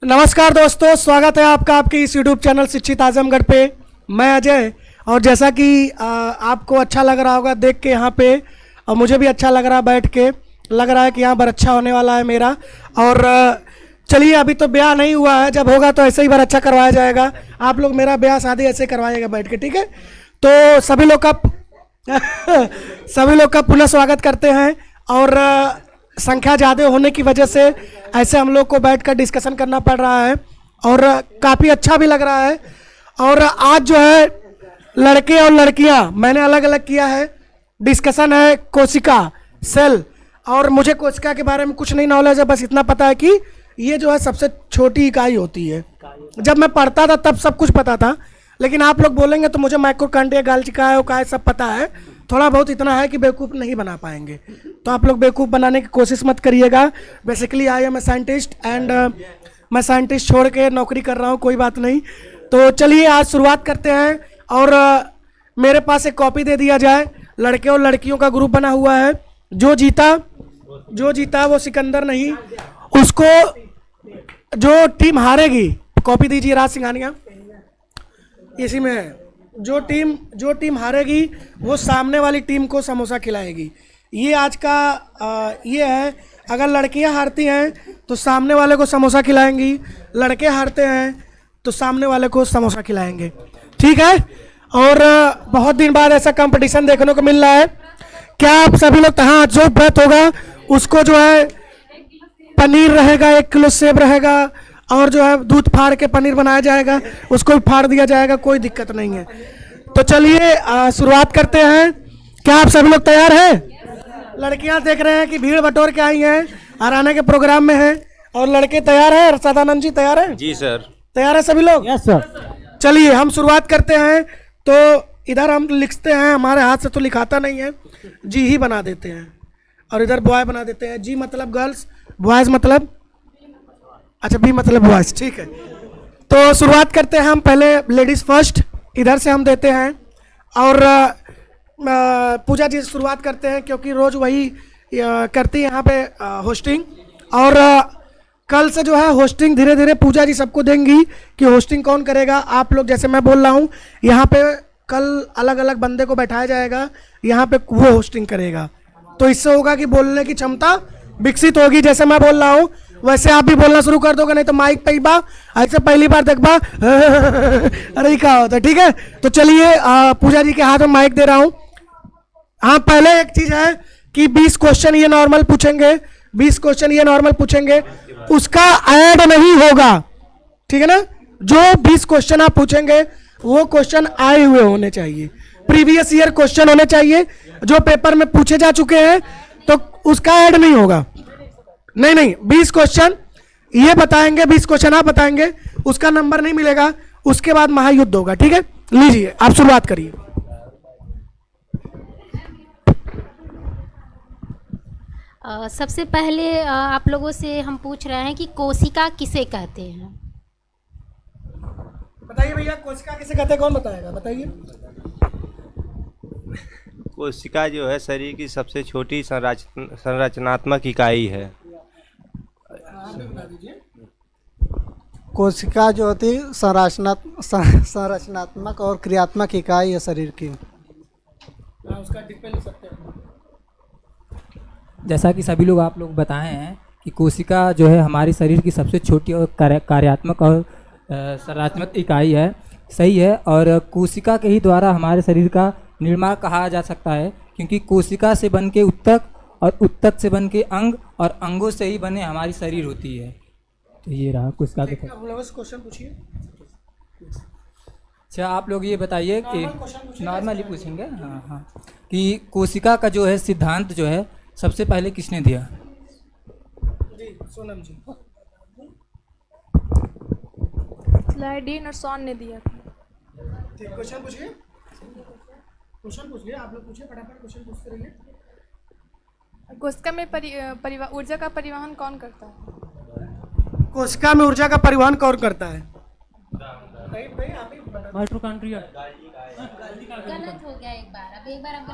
नमस्कार दोस्तों, स्वागत है आपका आपके इस यूट्यूब चैनल शिक्षित आजमगढ़ पे। मैं अजय, और जैसा कि आपको अच्छा लग रहा होगा देख के यहाँ पे, और मुझे भी अच्छा लग रहा है बैठ के, लग रहा है कि यहाँ पर अच्छा होने वाला है मेरा। और चलिए, अभी तो ब्याह नहीं हुआ है, जब होगा तो ऐसे ही बार अच्छा करवाया जाएगा। आप लोग मेरा ब्याह शादी ऐसे करवाइएगा बैठ के, ठीक है? तो सभी लोग का पुनः स्वागत करते हैं। और संख्या ज़्यादा होने की वजह से ऐसे हम लोग को बैठकर डिस्कशन करना पड़ रहा है, और काफ़ी अच्छा भी लग रहा है। और आज जो है लड़के और लड़कियां मैंने अलग अलग किया है, डिस्कशन है कोशिका सेल। और मुझे कोशिका के बारे में कुछ नहीं नॉलेज है, बस इतना पता है कि ये जो है सबसे छोटी इकाई होती है। जब मैं पढ़ता था तब सब कुछ पता था, लेकिन आप लोग बोलेंगे तो मुझे माइक्रोकांडिया, गाल्जिका है सब पता है। थोड़ा बहुत इतना है कि बेवकूफ़ नहीं बना पाएंगे, तो आप लोग बेवकूफ़ बनाने की कोशिश मत करिएगा। Basically I am a scientist, and मैं साइंटिस्ट छोड़ के नौकरी कर रहा हूँ, कोई बात नहीं। तो चलिए आज शुरुआत करते हैं। और मेरे पास एक कॉपी दे दिया जाए। लड़के और लड़कियों का ग्रुप बना हुआ है। जो जीता वो सिकंदर नहीं, उसको जो टीम हारेगी, कॉपी दीजिए राज सिंघानिया, इसी में है। जो टीम हारेगी वो सामने वाली टीम को समोसा खिलाएगी। ये आज का ये है। अगर लड़कियां हारती हैं तो सामने वाले को समोसा खिलाएंगी, लड़के हारते हैं तो सामने वाले को समोसा खिलाएंगे, ठीक है? और बहुत दिन बाद ऐसा कंपटीशन देखने को मिल रहा है। क्या आप सभी लोग, हाँ, जो बेत होगा उसको जो है पनीर रहेगा, 1 किलो सेब रहेगा, और जो है दूध फाड़ के पनीर बनाया जाएगा, उसको भी फाड़ दिया जाएगा, कोई दिक्कत नहीं है। तो चलिए शुरुआत करते हैं। क्या आप सभी लोग तैयार हैं? लड़कियां देख रहे हैं कि भीड़ बटोर के आई हैं, हराने के प्रोग्राम में हैं। और लड़के तैयार हैं? सदानंद जी तैयार हैं? जी सर। तैयार है सभी लोग? Yes sir. चलिए हम शुरुआत करते हैं। तो इधर हम लिखते हैं, हमारे हाथ से तो लिखाता नहीं है, जी ही बना देते हैं। और इधर बॉय बना देते हैं। जी मतलब गर्ल्स, बॉयज मतलब, अच्छा बी मतलब बॉयज, ठीक है। तो शुरुआत करते हैं हम, पहले लेडीज फर्स्ट, इधर से हम देते हैं। और पूजा जी से शुरुआत करते हैं, क्योंकि रोज़ वही करती है यहाँ पे होस्टिंग। और कल से जो है होस्टिंग धीरे धीरे पूजा जी सबको देंगी कि होस्टिंग कौन करेगा। आप लोग, जैसे मैं बोल रहा हूँ, यहाँ पे कल अलग अलग बंदे को बैठाया जाएगा, यहाँ पे वो होस्टिंग करेगा। तो इससे होगा कि बोलने की क्षमता विकसित होगी। जैसे मैं बोल रहा हूँ वैसे आप भी बोलना शुरू कर दोगे, नहीं तो माइक पे ही बा ऐसे पहली बार देखबा अरे क्या होता है, ठीक है? तो चलिए पूजा जी के हाथ में माइक दे रहा हूँ। हाँ, पहले एक चीज है कि 20 क्वेश्चन ये नॉर्मल पूछेंगे, 20 क्वेश्चन ये नॉर्मल पूछेंगे, उसका ऐड नहीं होगा, ठीक है ना? जो 20 क्वेश्चन आप पूछेंगे वो क्वेश्चन आए हुए होने चाहिए, प्रीवियस ईयर क्वेश्चन होने चाहिए, जो पेपर में पूछे जा चुके हैं, तो उसका ऐड नहीं होगा। नहीं, 20 क्वेश्चन ये बताएंगे, 20 क्वेश्चन आप बताएंगे, उसका नंबर नहीं मिलेगा। उसके बाद महायुद्ध होगा, ठीक है? लीजिए आप शुरुआत करिए। सबसे पहले आप लोगों से हम पूछ रहे हैं कि कोशिका किसे कहते हैं? बताइए भैया, कोशिका किसे कहते हैं? कौन बताएगा, बताइए। कोशिका जो है शरीर की सबसे छोटी संरचनात्मक इकाई है। कोशिका जो होती है संरचनात्मक और क्रियात्मक इकाई है शरीर की। उसका डिटेल लिख सकते हैं। जैसा कि सभी लोग आप लोग बताए हैं कि कोशिका जो है हमारी शरीर की सबसे छोटी और कार्यात्मक और संरचनात्मक इकाई है, सही है। और कोशिका के ही द्वारा हमारे शरीर का निर्माण कहा जा सकता है, क्योंकि कोशिका से बन के उत्तक, और उत्तक से बन के अंग, और अंगों से ही बने हमारी शरीर होती है। तो ये रहा कोशिका के। क्वेश्चन पूछिए। अच्छा, आप लोग ये बताइए कि नॉर्मली पूछेंगे, हाँ, कि कोशिका का जो है सिद्धांत जो है सबसे पहले किसने दिया? जी सोनम जी। स्लाइडीन और सॉन ने दिया था। ठीक, क्वेश्चन पूछिए। आप लोग पूछिए, फटाफट क्वेश्चन पूछते रहिए। कोशिका में ऊर्जा का परिवहन कौन करता है? कोशिका में ऊर्जा का परिवहन कौन करता है? माइटोकॉन्ड्रिया। गलत हो गया एक बार, अब एक बार आप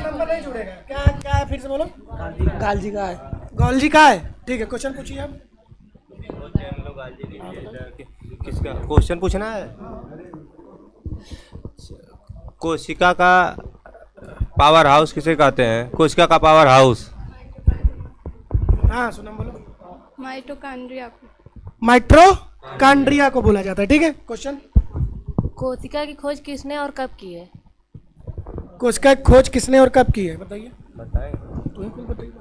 नंबर नहीं जुड़ेगा। क्या है, फिर से बोलो। गोल्जी का है। ठीक है, क्वेश्चन पूछिए आप। किसका क्वेश्चन पूछना है? कोशिका का पावर हाउस किसे कहते हैं? कोशिका का पावर हाउस। हाँ सुनम बोलो। माइटोकॉन्ड्रिया को। माइट्रोकांड्रिया को बोला जाता है। ठीक है, क्वेश्चन। कोशिका की खोज किसने और कब की है? कोशिका की खोज किसने और कब की है बताइए। बताएं। तुम्हें कुछ बताइए।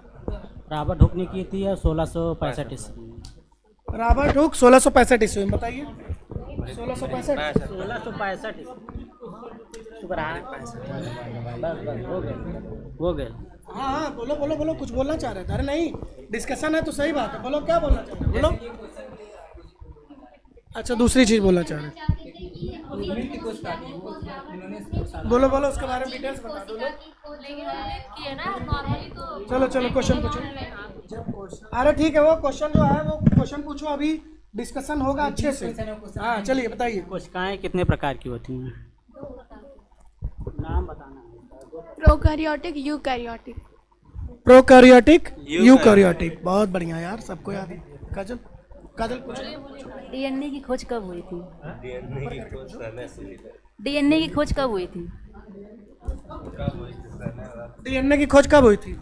रॉबर्ट हुक ने की थी 1665 ईस्वी में। रॉबर्ट हुक 1665 ईस्वी में। बताइए 1665। 1665 ईस्वी। शुक्र है। बस हो गए। हाँ हाँ बोलो बोलो बोलो, कुछ बोलना चाह रहे थे। अरे नहीं, डिस्कशन है तो सही बात है, बोलो क्या बोलना चाह रहे हो, बोलो। अच्छा दूसरी चीज बोलना चाह रहे हैं, बोलो बोलो, उसके बारे में डिटेल्स बता दो। चलो चलो क्वेश्चन पूछो। अरे ठीक है, वो क्वेश्चन जो है वो क्वेश्चन पूछो, अभी डिस्कशन होगा अच्छे से। हाँ चलिए बताइए। कोशिकाएं कितने प्रकार की होती हैं? नाम बताना है। Prokaryotic, eukaryotic. Prokaryotic, eukaryotic. बहुत बढ़िया यार, सबको याद है। काजल काजल पूछो। डीएनए की खोज कब हुई थी? डीएनए की खोज समय से लेकर डीएनए की खोज कब हुई थी? डीएनए की खोज कब हुई थी?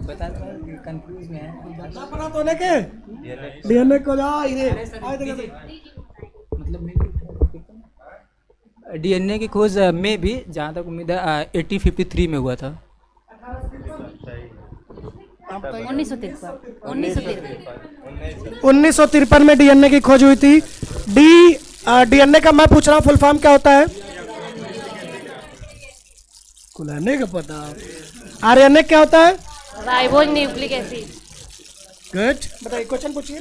बता दो, कंफ्यूज में है। अपना तो नहीं के डीएनए को जा इधर मतलब डीएनए की खोज में भी जहाँ तक उम्मीद है 1853 में हुआ था। 1953 में डीएनए की खोज हुई थी। डीएनए का मैं पूछ रहा हूँ फुल फॉर्म क्या होता है? कुलाने का पता। आरएनए क्या होता है? Ribose nucleic acid. गुड, बताइए क्वेश्चन पूछिए।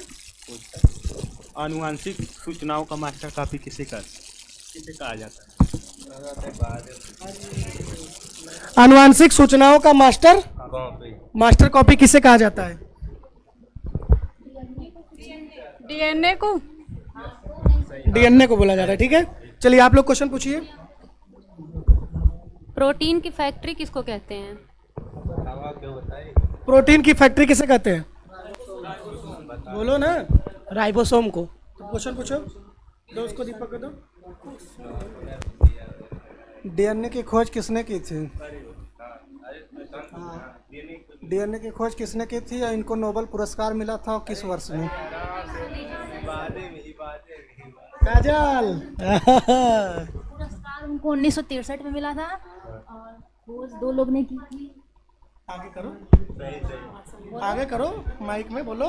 आनुवांशिक सूचनाओं का मास्टर कॉपी किसे कहा जाता है? आनुवांशिक सूचनाओं का मास्टर कॉपी किसे कहा जाता है? डीएनए को। डीएनए को बोला जाता है। ठीक है, चलिए आप लोग क्वेश्चन पूछिए। प्रोटीन की फैक्ट्री किसको कहते हैं? प्रोटीन की फैक्ट्री किसे कहते हैं? बोलो ना। राइबोसोम को। तो क्वेश्चन पूछो, दो उसको दीपक को दो। डीएनए की खोज किसने की थी? डीएनए की खोज किसने की थी और इनको नोबेल पुरस्कार मिला था किस वर्ष में? काजल। पुरस्कार उनको 1963 में मिला था और खोज 2 लोग ने की थी। आगे करो, आगे करो, माइक में बोलो।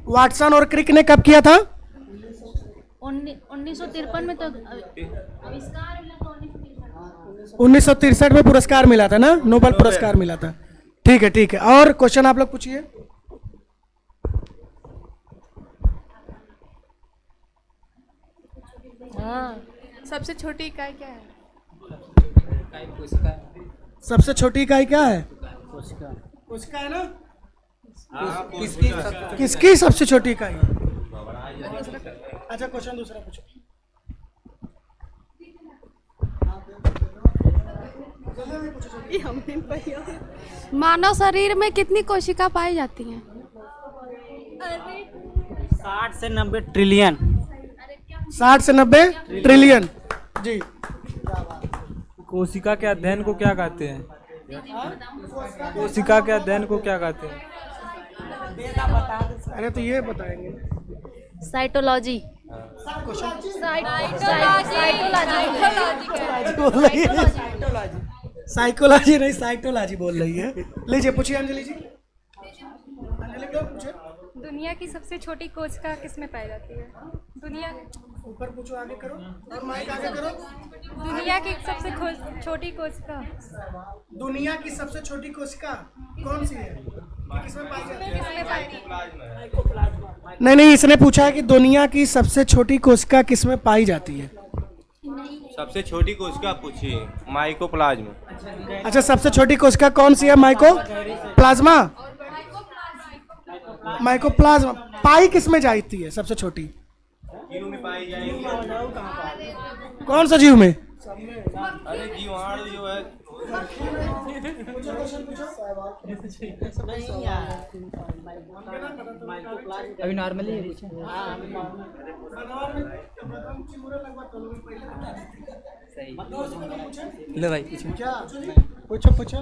वाटसन और क्रिक ने कब किया था? 1953 में तो आविष्कार मिला था। 1963 में पुरस्कार मिला था ना, नोबेल पुरस्कार मिला था। ठीक है ठीक है, और क्वेश्चन आप लोग पूछिए। हाँ, सबसे छोटी इकाई क्या है? सबसे छोटी इकाई क्या है? कोशिका है ना। किसकी सबसे छोटी इकाई? अच्छा क्वेश्चन दूसरा पूछो। मानव शरीर में कितनी कोशिका पाई जाती हैं? 60 से 90 ट्रिलियन। 60 से 90 ट्रिलियन। जी। कोशिका के अध्ययन को क्या कहते हैं? कोशिका के अध्ययन को क्या कहते हैं? अरे तो ये बताएंगे। साइटोलॉजी। साइकोलॉजी नहीं, साइटोलॉजी बोल रही है। लीजिए पूछिए अंजलि जी। अंजलि क्या पूछे? दुनिया की सबसे छोटी कोशिका किसमें पाई जाती है? दुनिया ऊपर पूछो, आगे करो और माइक आगे करो। दुनिया की सबसे छोटी कोशिका। दुनिया की सबसे छोटी कोशिका कौन सी है? किसमें पाई जाती है? नहीं नहीं, इसने पूछा है कि दुनिया की सबसे छोटी कोशिका किसमें पाई जाती है। सबसे छोटी कोशिका पूछिए। माइकोप्लाज्म। अच्छा सबसे छोटी कोशिका कौन सी है? माइकोप्लाज्मा। माइकोप्लाज्मा पाई किसमें जाती है सबसे छोटी? जीव में पाई जाएंगी। कौन सा जीव में? अरे जीवाणु जो है अभी नॉर्मली लो भाई पूछो पूछो।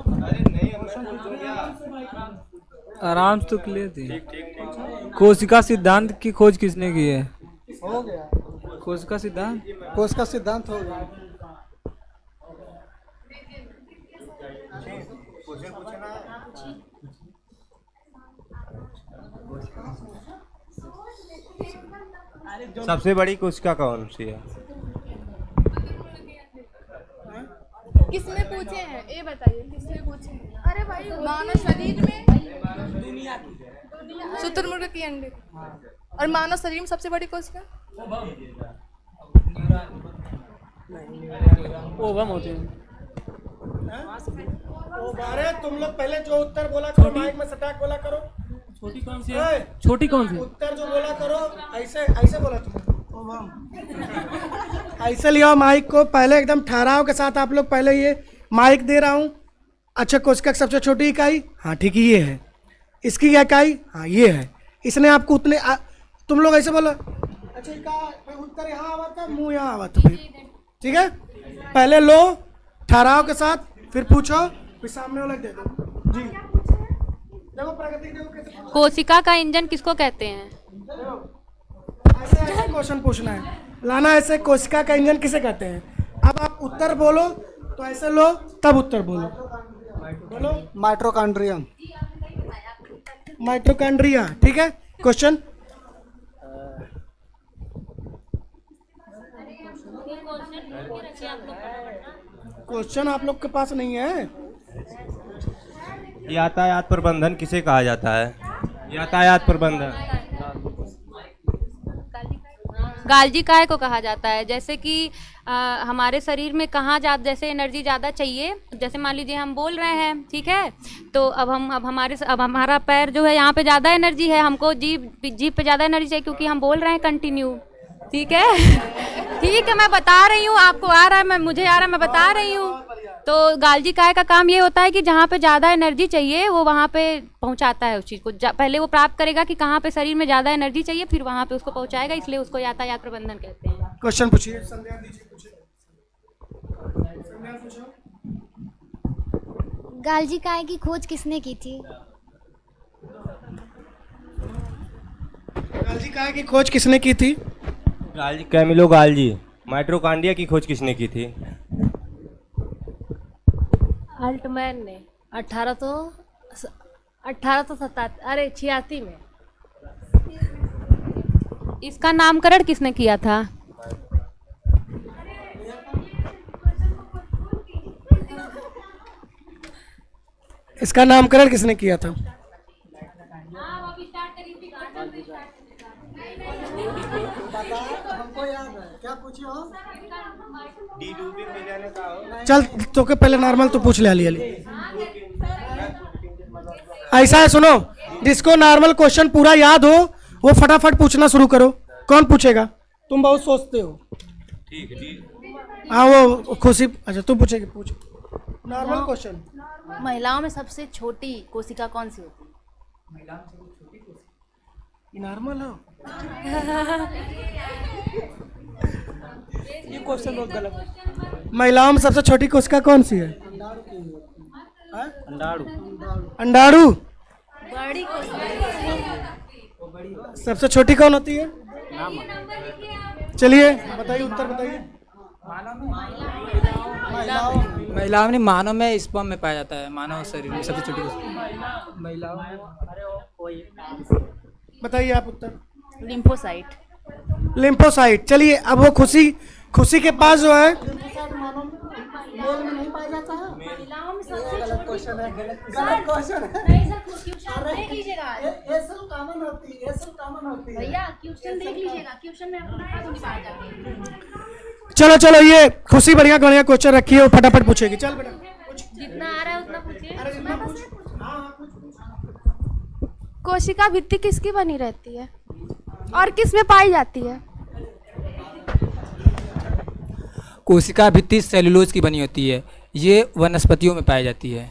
आराम से तो क्लियर थी। कोशिका सिद्धांत की खोज किसने की है? हो गया। कोशिका सिद्धांत कोश का सिद्धांत हो गया। सबसे बड़ी कोशिका कौन सी है? किसने पूछे हैं ये बताइए, किसने पूछे हैं? अरे भाई मानव शरीर में शुतुरमुर्ग की अंडे और मानव शरीर में सबसे बड़ी कोशिका ओवम होते हैं। अरे तुम लोग पहले जो उत्तर बोला करो, माइक में सटाक बोला करो। छोटी कौन सी है? छोटी कौन सी? उत्तर जो बोला करो ऐसे ऐसे बोला तुम। ऐसे लिया माइक को, पहले एकदम ठहराव के साथ आप लोग पहले ये माइक दे रहा हूँ। अच्छा, कोशिका की सबसे छोटी इकाई, हाँ ठीक है ये है। इसकी क्या इकाई, हाँ ये है। इसने आपको उतने तुम लोग ऐसे बोला। अच्छा उत्तर यहाँ आवा था, मुँह यहाँ आवा था। ठीक है, पहले लो ठहराव के साथ, फिर पूछो, फिर सामने वाला दे दो। जी देखो प्रगति देखो कैसे। कोशिका का इंजन किसको कहते हैं? ऐसे ऐसे क्वेश्चन पूछना है, लाना ऐसे। कोशिका का इंजन किसे कहते हैं? अब आप उत्तर बोलो तो ऐसे लो, तब उत्तर बोलो। बोलो माइटोकॉन्ड्रियम। माइटोकॉन्ड्रिया, ठीक है। क्वेश्चन क्वेश्चन आप लोग के पास नहीं है। यातायात प्रबंधन किसे कहा जाता है? यातायात प्रबंधन गाल्जी काय को कहा जाता है? जैसे कि हमारे शरीर में कहाँ जैसे एनर्जी ज़्यादा चाहिए, जैसे मान लीजिए हम बोल रहे हैं, ठीक है, तो अब हमारा पैर जो है यहाँ पे ज़्यादा एनर्जी है, हमको जीभ पे ज़्यादा एनर्जी चाहिए क्योंकि हम बोल रहे हैं कंटिन्यू। ठीक है ठीक है, मैं बता रही हूँ, आपको आ रहा है, मुझे आ रहा है, मैं बता रही हूँ। तो गाल्जी काय का काम ये होता है कि जहाँ पे ज़्यादा एनर्जी चाहिए वो वहाँ पे पहुँचाता है उस चीज़ को। पहले वो प्राप्त करेगा कि कहाँ पे शरीर में ज़्यादा एनर्जी चाहिए, फिर वहाँ पे उसको पहुँचाएगा, इसलिए उसको यातायात प्रबंधन कहते हैं। क्वेश्चन पूछिए। गाल्जी काय की खोज किसने की थी? गाल्जी काय की खोज किसने की थी? गाल्जी, कैमिलो गाल्जी। माइटोकॉन्ड्रिया की खोज किसने की थी? अल्टमैन ने 1887 में। इसका नामकरण किसने किया था? इसका नामकरण किसने किया था? हमको याद है, क्या पूछे हो? चल तो के पहले नॉर्मल तो पूछ ले अली। ऐसा है, सुनो, जिसको नॉर्मल क्वेश्चन पूरा याद हो वो फटाफट पूछना शुरू करो। कौन पूछेगा? तुम बहुत सोचते हो। ठीक है। हाँ वो खुशी, अच्छा तू पूछेगी, पूछ नॉर्मल क्वेश्चन। महिलाओं में सबसे छोटी कोशिका कौन सी होती है? नॉर्मल हो ये क्वेश्चन बहुत गलत है। महिलाओं में सबसे छोटी कोशिका कौन सी है? अंडाणु। अंडाणु। बड़ी सबसे छोटी कौन होती है? चलिए बताइए, उत्तर बताइए। महिलाओं में, मानव में स्पर्म में पाया जाता है। मानव शरीर में सबसे छोटी महिलाओं में। बताइए आप उत्तर। लिम्फोसाइट। लिम्फोसाइट। चलिए अब वो खुशी के पास जो है, मेल में नहीं पाया जाता है। गलत क्वेश्चन है, गलत क्वेश्चन है। ये सब कॉमन होती है, ये सब कॉमन होती है। भैया क्वेश्चन देख लीजिएगा, क्वेश्चन में अपना नहीं पाया जाता। चलो ये खुशी बढ़िया बढ़िया क्वेश्चन रखी है, वो फटाफट पूछेगी। चल बेटा जितना आ रहा है उतना पूछिए। कोशिका भित्ति किसकी बनी रहती है और किस में पाई जाती है? कोशिका भित्ति सेलुलोज की बनी होती है, ये वनस्पतियों में पाई जाती है।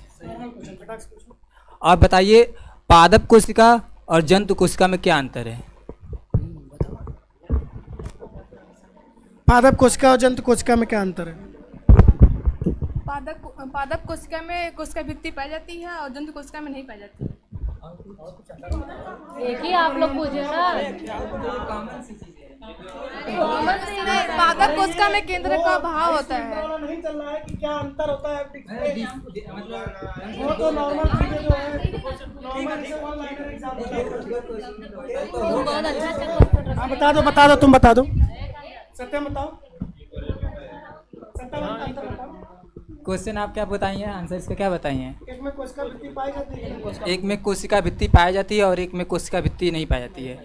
आप बताइए पादप कोशिका और जंतु कोशिका में क्या अंतर है? पादप कोशिका और जंतु कोशिका में क्या अंतर है? पादप कोशिका में कोशिका भित्ति पाई जाती है और जंतु कोशिका में नहीं पाई जाती है। एक ही आप लोग पूछे ना। पादप कोशिका में केंद्र का भाव होता है। नहीं चल रहा है कि क्या अंतर होता है वो तो नॉर्मल चीजें जो है नॉर्मल से वन लाइनर एग्जाम बता दो तुम बता दो सत्यम बताओ। क्वेश्चन आप क्या बताइए, आंसर इसका क्या बताइए? एक में कोशिका भित्ति पाई जाती है, एक में कोशिका भित्ति पाई जाती है और एक में कोशिका भित्ति नहीं पाई जाती है,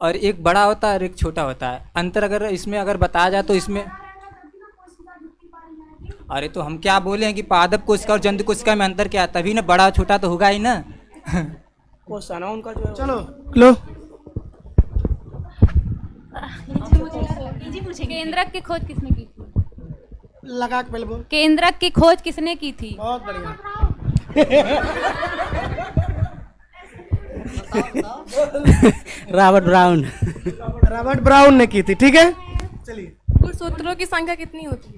और एक बड़ा होता है और एक छोटा होता है। अंतर अगर इसमें अगर बताया जाए तो इसमें, अरे तो हम क्या बोले हैं कि पादप कोशिका और जंतु कोशिका में अंतर क्या है, तभी ना बड़ा छोटा तो होगा ही ना। क्वेश्चन है उनका जो चलो लो केंद्रक की खोज किसने की थी? लगा के पहले बोल। केंद्रक की खोज किसने की थी? बहुत बढ़िया। रॉबर्ट ब्राउन ने की थी, ठीक है। चलिए, गुणसूत्रों की संख्या कितनी होती है?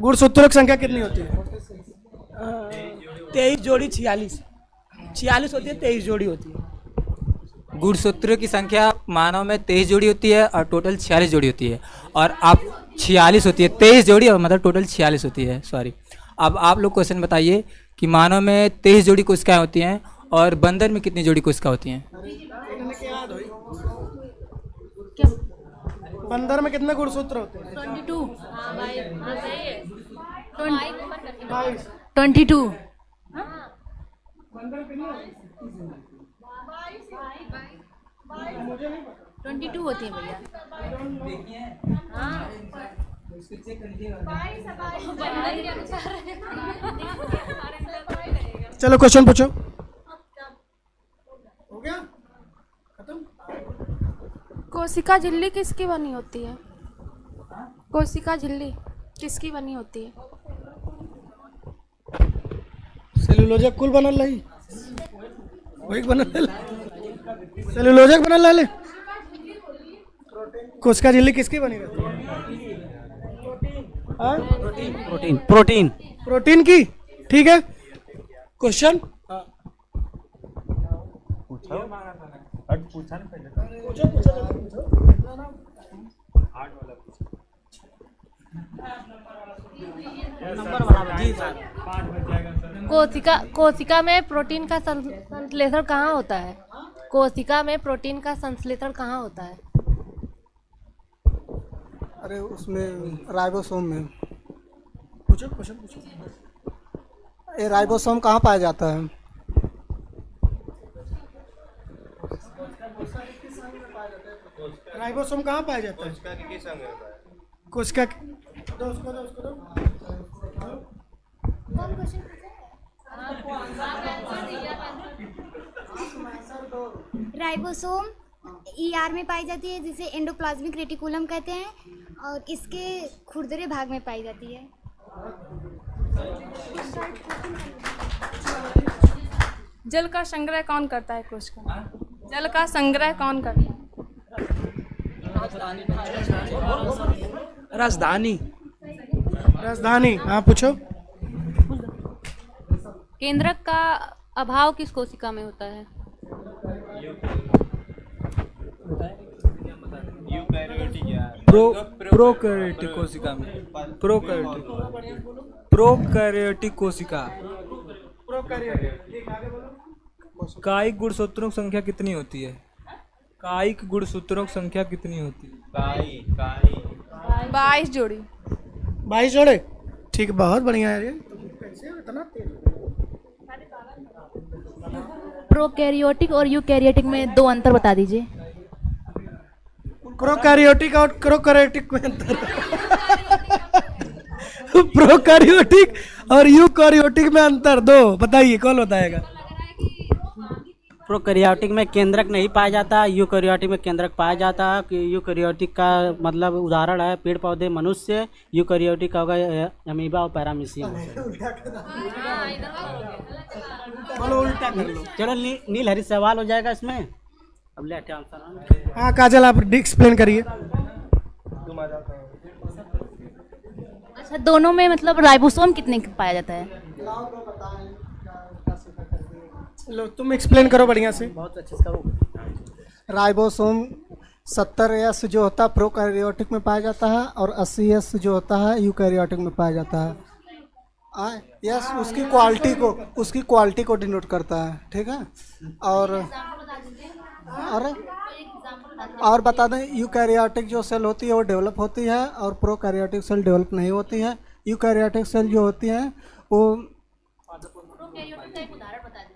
गुणसूत्रों की संख्या कितनी होती है? 23 जोड़ी 46 होती है, 23 जोड़ी होती है। गुणसूत्रों की संख्या मानव में 23 जोड़ी होती है और टोटल 46 जोड़ी होती है, और आप 46 होती है, 23 जोड़ी और मतलब टोटल 46 होती है, सॉरी। अब आप लोग क्वेश्चन बताइए कि मानव में 23 जोड़ी कोशिकाएं होती हैं और बंदर में कितनी जोड़ी कोशिका होती हैं? बंदर में कितने गुणसूत्र होते हैं? 22। 22 होती है भैया। चलो क्वेश्चन पूछो। हो गया खत्म। कोशिका झिल्ली किसकी बनी होती है? कोशिका झिल्ली किसकी बनी होती है? सेलुलोजिक कुल बनल रही, वही बनल सेलुलोजिक बनल रहे। कोशिका झिल्ली किसकी बनी रहती है? प्रोटीन की, ठीक है। क्वेश्चन कोशिका में प्रोटीन का संश्लेषण कहाँ होता है? कोशिका में प्रोटीन का संश्लेषण कहाँ होता है? अरे उसमें राइबोसोम में। पूछो क्वेश्चन पूछो। ये राइबोसोम कहाँ पाया जाता है? राइबोसोम कहाँ पाया जाता है? कोशिका दो उसको दो। राइबोसोम ईआर में पाई जाती है, जिसे एंडोप्लाज्मिक रेटिकुलम कहते हैं, और इसके खुरदरे भाग में पाई जाती है। जल का संग्रह कौन करता है कोशिका? जल का संग्रह कौन करता है? राजधानी। हाँ पूछो। केंद्रक का अभाव किस कोशिका में होता है? प्रोकैरियोटिक कोशिका में। प्रोकैरियोटिक कोशिका। कायिक गुणसूत्रों की संख्या कितनी होती है? कायिक गुणसूत्रों की संख्या कितनी होती है? 22 जोड़ी। 22 जोड़े, ठीक, बहुत बढ़िया है। ये कैसे इतना तेज? प्रोकैरियोटिक और यूकैरियोटिक में दो अंतर बता दीजिए। प्रोकैरियोटिक और क्रोकैरियोटिक में अंतर। प्रोकैरियोटिक और यूकैरियोटिक में अंतर दो, बताइए कौन बताएगा? प्रोकैरियोटिक में केंद्रक नहीं पाया जाता, यूकैरियोटिक में केंद्रक पाया जाता है। कि यूकैरियोटिक का मतलब उदाहरण है पेड़ पौधे, मनुष्य। यूकैरियोटिक का होगा अमीबा और पैरामीशियम। बोलो उल्टा कर लो। चलो नील हरी सवाल हो जाएगा इसमें। अब ले आंसर। हाँ काजल आप एक्सप्लेन करिए। अच्छा, दोनों में मतलब राइबोसोम कितने पाया जाता है? लो तुम एक्सप्लेन करो बढ़िया से। बहुत अच्छे से। राइबोसोम 70S जो होता है प्रोकैरियोटिक में पाया जाता है और 80S जो होता है यूकैरियोटिक में पाया जाता है। यस, उसकी क्वालिटी को डिनोट करता है। ठीक है। और बता दें यूकैरियोटिक जो सेल होती है वो डेवलप होती है और प्रोकैरियोटिक सेल डेवलप नहीं होती है। यूकैरियोटिक सेल जो होती हैं वो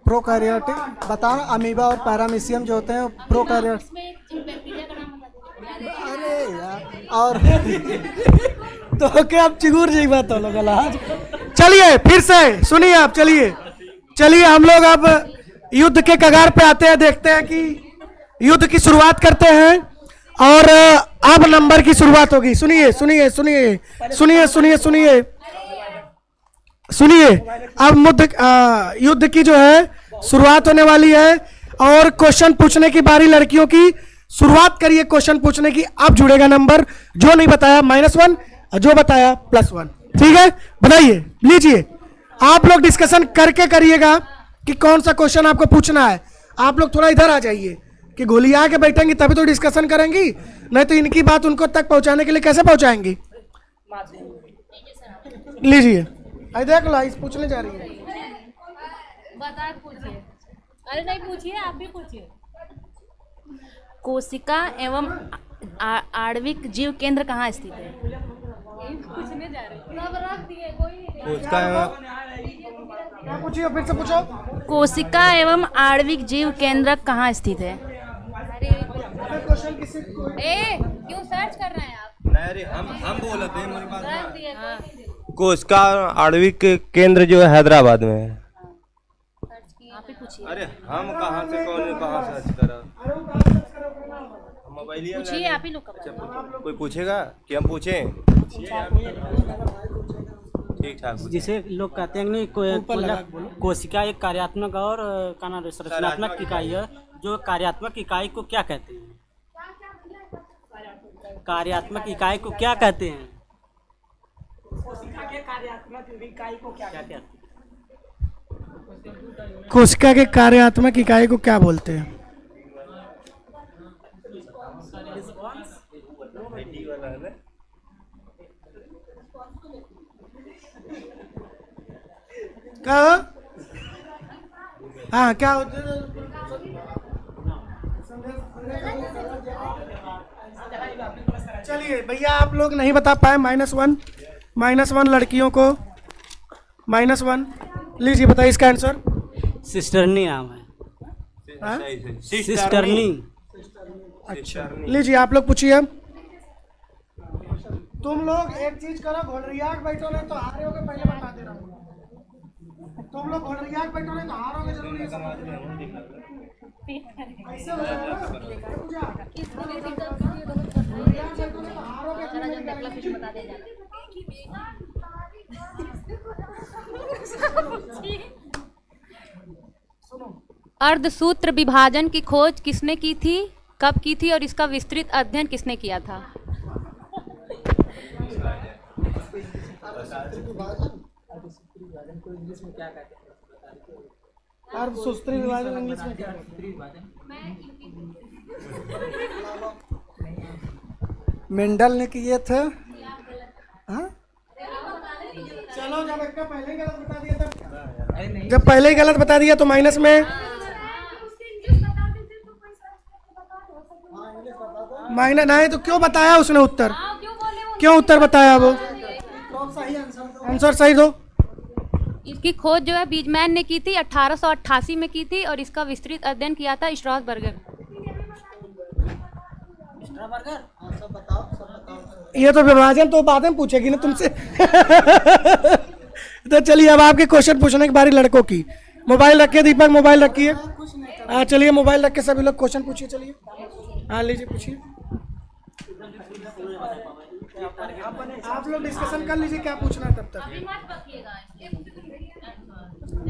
प्रोकैरियोटिक बता अमीबा और पैरामीशियम जो होते हैं प्रोकैरियोटिक। अरे यार और तो क्या आप चिगुर जी बात हो लोग। चलिए फिर से सुनिए आप। चलिए हम लोग अब युद्ध के कगार पे आते हैं। देखते हैं कि युद्ध की शुरुआत करते हैं और अब नंबर की शुरुआत होगी। सुनिए अब युद्ध की जो है शुरुआत होने वाली है और क्वेश्चन पूछने की बारी लड़कियों की। शुरुआत करिए क्वेश्चन पूछने की। अब जुड़ेगा नंबर, जो नहीं बताया -1, जो बताया +1। ठीक है, बताइए। लीजिए आप लोग डिस्कशन करके करिएगा कि कौन सा क्वेश्चन आपको पूछना है। आप लोग थोड़ा इधर आ जाइए कि घुलिया के बैठेंगी तभी तो डिस्कशन करेंगी, नहीं तो इनकी बात उनको तक पहुंचाने के लिए कैसे पहुंचाएंगी। लीजिए देख लो, इस पूछने जा रही है। बता पूछिए। अरे नहीं पूछिए, आप भी पूछिए। कोशिका एवं आणविक जीव केंद्र कहाँ स्थित है? पूछने जा रहे हैं। पूछिए, फिर से पूछो। कोशिका एवं आणविक जीव केंद्र कहाँ स्थित है? क्यों सर्च कर रहे हैं आप? नहीं, हम बोलते हैं मेरे पास। कोशिका आणविक केंद्र जो है हैदराबाद में है। अरे हम कहाँ से कहाँ सर्च करा? पूछिए आप ही लोग। कोई पूछेगा कि हम पूछें? ठीक ठाक। जिसे लोग कहते हैं नहीं कोशिका एक कार्यात्मक और संरचनात्मक इकाई है। जो कार्यात्मक इकाई को क्या कहते हैं? कार्यात्मक इकाई को क्या कहते हैं? कोशिका के कार्यात्मक इकाई को क्या बोलते हैं? क्या? हाँ क्या होते हैं? चलिए भैया आप लोग नहीं बता पाए। -1 लड़कियों को -1। लीजिए बताइए इसका आंसर। सिस्टर्नी नाम है। सिस्टर्नी। अच्छा लीजिए आप लोग पूछिए। तुम लोग एक चीज करो, घोड़रियाक बैठो नहीं तो हारोगे, पहले बता दे रहा हूँ। तुम लोग घोड़रियाक बैठो नहीं तो हारोगे जरूर। ऐसे हो अर्धसूत्र विभाजन की खोज किसने की थी, कब की थी और इसका विस्तृत अध्ययन किसने किया था? अर्धसूत्री विभाजन इंग्लिश में क्या? मेंडल ने किए थे। हाँ? चलो जब एक पहले ही गलत बता दिया था, जब पहले ही गलत बता दिया तो माइनस में नहीं तो क्यों बताया उसने उत्तर? क्यों उत्तर बताया वो? आंसर सही दो। इसकी खोज जो है बीजमैन ने की थी, 1888 में की थी और इसका विस्तृत अध्ययन किया था स्ट्रॉसबर्गर। ये तो विभाजन तो बाद में पूछेगी ना तुमसे। तो चलिए अब आपके क्वेश्चन पूछने की बारी लड़कों की। मोबाइल रखिए दीपक, मोबाइल रखिए। हाँ चलिए, मोबाइल रख के सभी लोग क्वेश्चन पूछिए। चलिए हाँ लीजिए पूछिए। आप लोग डिस्कशन कर लीजिए क्या पूछना है तब तक।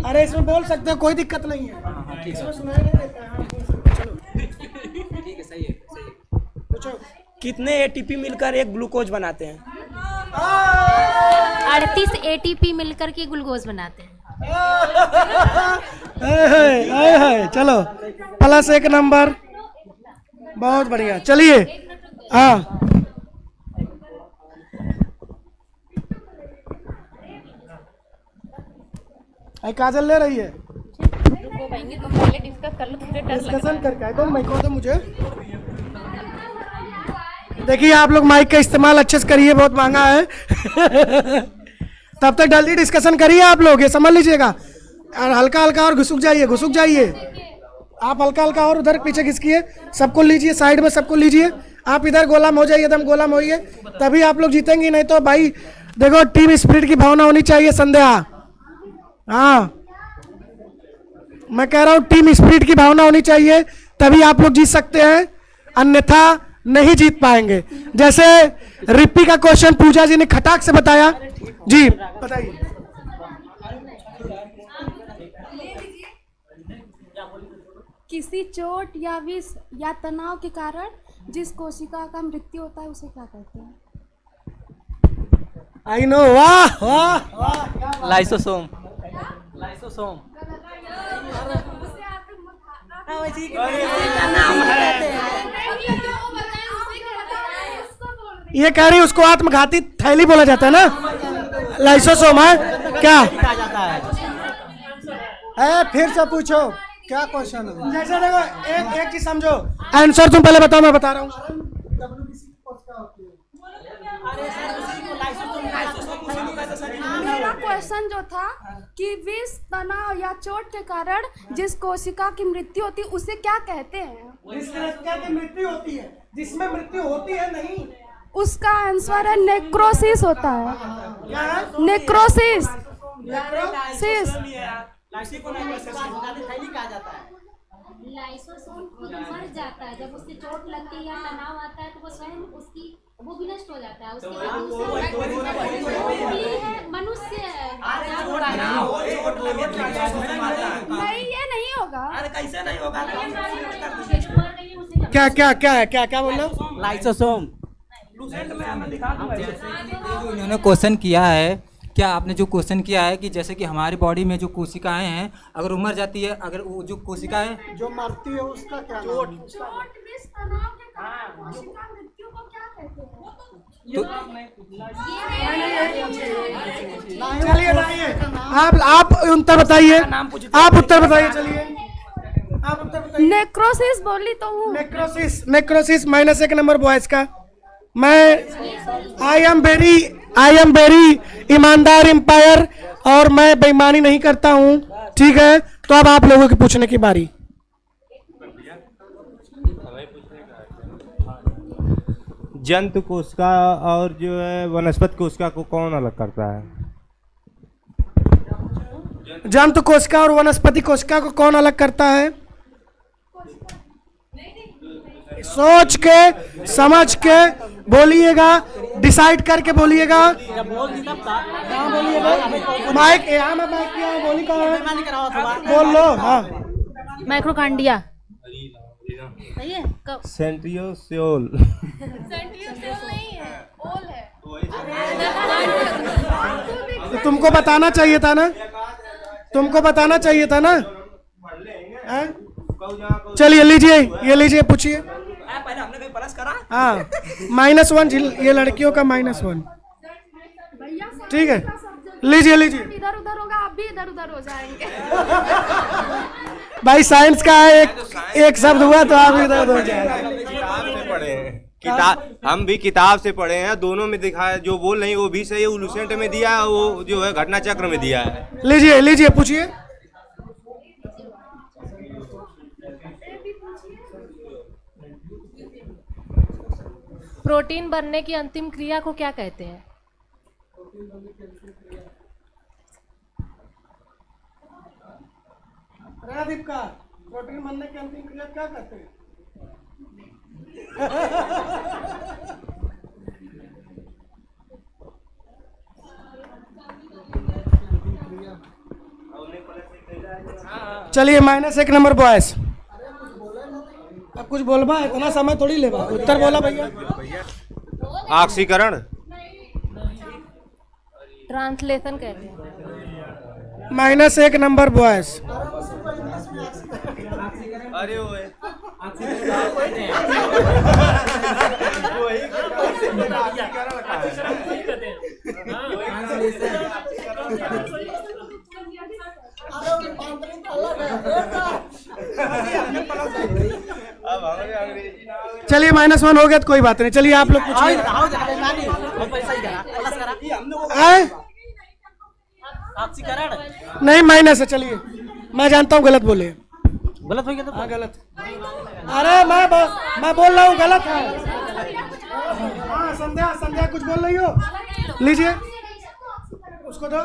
अरे इसमें बोल सकते हो, कोई दिक्कत नहीं है, इसमें सुनाई नहीं देता है। हाँ, बोल सकते हो। चलो ठीक है, सही है। पूछो। कितने एटीपी मिलकर एक ग्लूकोज बनाते हैं? 38 ATP मिलकर के ग्लूकोज बनाते हैं। चलो +1 नंबर, बहुत बढ़िया। चलिए हाँ काजल ले रही है, तुम पहले डिस्कस कर लो, तुझे डर लग रहा डिस्कशन करके दो माइक को, दो मुझे। देखिए आप लोग माइक का इस्तेमाल अच्छे से करिए, बहुत महंगा है। तब तक जल्दी डिस्कशन करिए आप लोग, ये समझ लीजिएगा। और हल्का हल्का और घुसुक जाइए, घुसुक जाइए आप, हल्का हल्का और उधर पीछे खिसकिए, सबको लीजिए, साइड में सबको लीजिए। आप इधर गोलाम हो जाइए, एकदम गोलाम होइए, तभी आप लोग जीतेंगे। नहीं तो भाई देखो, टीम स्पिरिट की भावना होनी चाहिए। संध्या, हाँ मैं कह रहा हूँ टीम स्पिरिट की भावना होनी चाहिए, तभी आप लोग जीत सकते हैं, अन्यथा नहीं जीत पाएंगे। जैसे रिप्पी का क्वेश्चन पूजा जी ने खटाक से बताया। जी बताइए। किसी चोट या विष या तनाव के कारण जिस कोशिका का मृत्यु होता है उसे क्या कहते हैं? आई नो, वाह वाह वाह। लाइसोसोम। लाइसोसोम। ये कह रही उसको आत्मघाती थैली बोला जाता है ना, लाइसोसोम है क्या? फिर से पूछो क्या क्वेश्चन है? जैसे देखो, एक चीज समझो, आंसर तुम पहले बताओ, मैं बता रहा हूँ। मेरा क्वेश्चन जो था कि विष, तनाव या चोट के कारण जिस कोशिका की मृत्यु होती है उसे क्या कहते हैं? जिस कोशिका की मृत्यु होती है, जिसमें मृत्यु होती है नहीं, उसका आंसर है नेक्रोसिस होता है। क्या है? नेक्रोसिस। लाइसोसोम खुद मर जाता है जब उससे चोट लगती है या तनाव आता है, तो वो स्वयं उसकी वो भी नष्ट हो जाता है। उसके मनुष्य नहीं, ये नहीं होगा। अरे कैसे नहीं होगा? क्या क्या क्या है, क्या क्या बोल रहे हो? लाइसोसोम। उन्होंने क्वेश्चन किया है, क्या आपने जो क्वेश्चन किया है कि जैसे कि हमारी बॉडी में जो कोशिकाएं हैं, अगर वो मर जाती है, अगर वो जो कोशिकाएं जो मरती है उसका क्या नाम है? चोट, विष, तनाव के कारण कोशिका मृत्यु को क्या कहते हैं? चलिए बताइए, आप उत्तर बताइए, आप उत्तर बताइए। चलिए आप उत्तर बताइए। नेक्रोसिस बोली तो हूँ। नेक्रोसिस, नेक्रोसिस -1 नंबर बॉयज का। मैं आई एम वेरी ईमानदार एम्पायर, और मैं बेईमानी नहीं करता हूँ, ठीक है। तो अब आप लोगों के पूछने की बारी। जंतु कोशिका और जो है वनस्पति कोशिका को कौन अलग करता है? जंतु कोशिका और वनस्पति कोशिका को कौन अलग करता है? सोच के समझ के बोलिएगा, डिसाइड करके बोलिएगा। माइक यहाँ में माइक किया है, बोली कहाँ है? बोल लो। हाँ, माइक्रोकांडिया सही है। सेंट्रियोसियोल। नहीं है, ओल है। तो तुमको बताना चाहिए था ना, तुमको बताना चाहिए था ना। चलिए लीजिए, ये लीजिए, पूछिए। पहले हमने कहीं प्लस करा। हाँ -1, ये लड़कियों का -1, ठीक है। लीजिए लीजिए। इधर उधर होगा, आप भी इधर उधर हो जाएंगे। भाई साइंस का है, एक शब्द हुआ तो आप इधर हो जाएंगे। किताब, हम भी किताब से पढ़े हैं, दोनों में दिखाया, जो बोल नहीं वो भी सही है, लुसेंट में दिया है, वो जो है घटना चक्र में दिया है। लीजिए लीजिए, पूछिए। प्रोटीन बनने की अंतिम क्रिया को क्या कहते हैं? रादीप का प्रोटीन बनने की अंतिम क्रिया क्या करते हैं? चलिए -1 नंबर बॉयस। अब कुछ बोलबा, इतना समय थोड़ी लेबा, उत्तर बोला भैया। ऑक्सीकरण। ट्रांसलेशन कहते हैं। -1 नंबर बॉयस। अरे ओए चलिए -1 हो गया तो कोई बात नहीं। चलिए आप लोग पूछिए। नहीं माइनस है। चलिए मैं जानता हूँ गलत बोले। गलत हो गया तो हाँ गलत। अरे मैं बोल रहा हूँ गलत है। हाँ संध्या कुछ बोल रही हो? लीजिए उसको दो।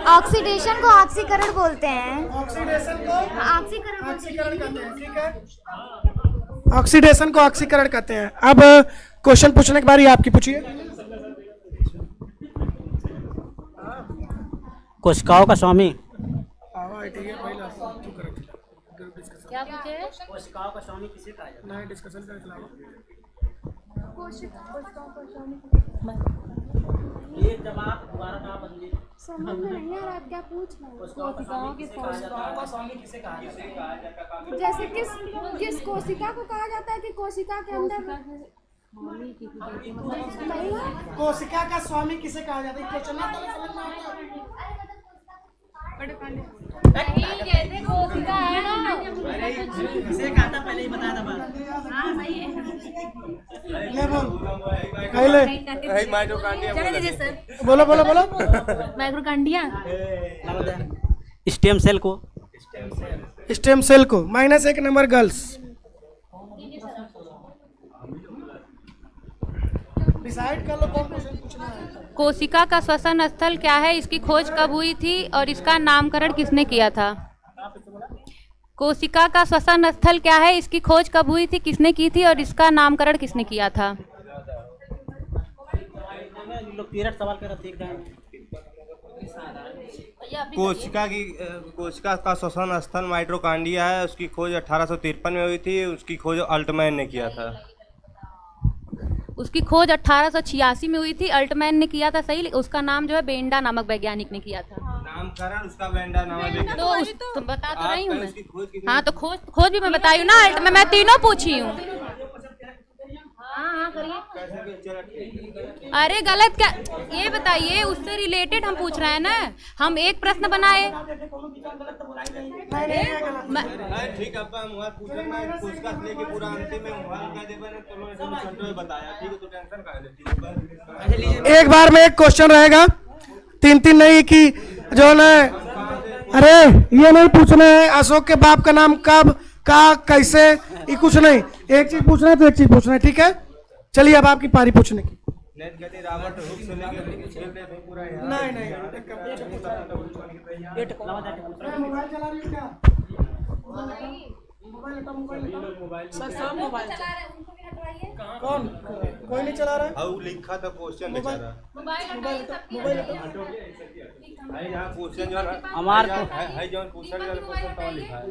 ऑक्सीडेशन को ऑक्सीकरण बोलते हैं। ऑक्सीडेशन को ऑक्सीकरण कहते हैं। ठीक है, ऑक्सीडेशन को ऑक्सीकरण कहते हैं। अब क्वेश्चन पूछने की बारी आपकी, पूछिए। कोशिकाओं का स्वामी। क्या पूछे? कोशिकाओं का स्वामी किसे कहा जाता है? डिस्कशन कर ये जवाब दोबारा ना बदलिए। समझ में नहीं आ रहा क्या पूछ रहे हैं? कोशिकाओं का स्वामी किसे कहा जाता है? जैसे किस कोशिका को कहा जाता है कि कोशिका के अंदर कोशिका का स्वामी किसे कहा जाता है? क्वेश्चन ना तो समझ में आता जैसे कोशिका है ना, किसे कहा था पहले ही बताया था बात। ले बोल पहले। बोलो बोलो बोलो। माइक्रोकांडिया। स्टेम सेल को। स्टेम सेल को। -1 नंबर गर्ल्स। डिसाइड कर लो कौन क्वेश्चन पूछना है। कोशिका का श्वसन स्थल क्या है, इसकी खोज कब हुई थी और इसका नामकरण किसने किया था? कोशिका का श्वसन स्थल क्या है, इसकी खोज कब हुई थी, किसने की थी और इसका नामकरण किसने किया था? सवाल कर रहे हैं। कोशिका का श्वसन स्थल माइटोकॉन्ड्रिया है। उसकी खोज 1853 में हुई थी। उसकी खोज अल्टमैन ने किया था। उसकी खोज 1886 में हुई थी, अल्टमैन ने किया था। सही। उसका नाम जो है बेंडा नामक वैज्ञानिक ने किया था। नामकरण उसका बेंडा नामक तो बता तो रही हूँ मैं। हाँ तो खोज भी मैं बताई हूँ ना। मैं तीनों पूछी हूँ। हाँ करिए। अरे गलत क्या, ये बताइए, उससे रिलेटेड हम पूछ रहे हैं ना। हम एक प्रश्न बनाए। ठीक है, पूरा अंतिम में बताया। ठीक है, तो टेंशन का एक बार में एक क्वेश्चन रहेगा, 3 नहीं कि जो ना। अरे ये नहीं पूछना है अशोक के बाप का नाम कब का कैसे, ये कुछ नहीं। एक चीज पूछना है तो एक चीज पूछना है। ठीक है, चलिए अब आपकी पारी पूछने की। कौन? कोई नहीं चला रहा है। लिखा था क्वेश्चन बेचारा। क्वेश्चन जो है जो पूछा गया क्वेश्चन तो लिखा है।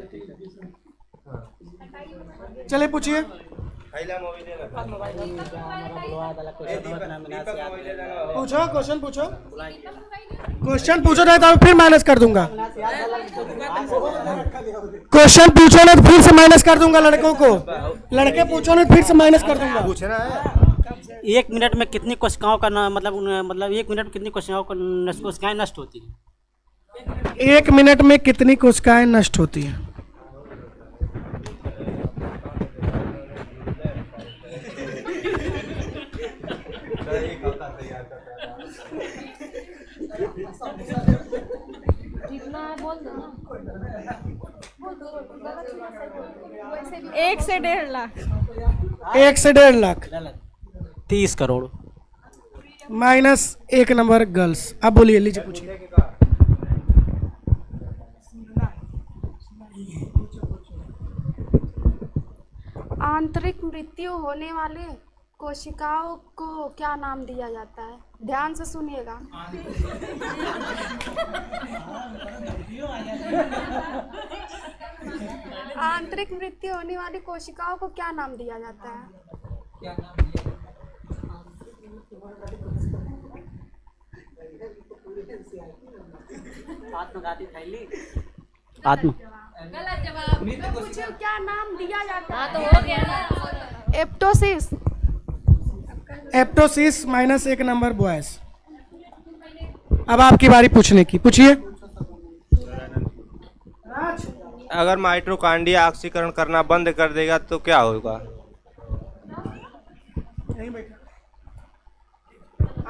चलिए पूछिए। पूछो क्वेश्चन पूछो। क्वेश्चन पूछो नहीं तो फिर माइनस कर दूंगा। क्वेश्चन पूछो नहीं तो फिर से माइनस कर दूंगा लड़कों को। लड़के पूछो नहीं फिर से माइनस कर दूंगा। पूछना है 1 मिनट में कितनी कोशिकाओं का मतलब 1 मिनट में कितनी कोशिकाएं नष्ट होती है? 1 मिनट में कितनी कोशिकाएं नष्ट होती हैं? एक से 1.5 लाख। 1 से 1.5 लाख। 30 करोड़। -1 number girls. अब बोलिए, लीजिए पूछिए। आंतरिक मृत्यु होने वाले कोशिकाओं को क्या नाम दिया जाता है? ध्यान से सुनिएगा। आंतरिक मृत्यु होने वाली कोशिकाओं को क्या नाम दिया जाता है? आत्मघाती थैली। आत्म पूछो क्या नाम दिया जाता है? तो हो गया ना। एप्टोसिस। एप्टोसिस -1 नंबर बॉयज। अब आपकी बारी पूछने की, पूछिए। अगर माइटोकॉन्ड्रिया ऑक्सीकरण करना बंद कर देगा तो क्या होगा?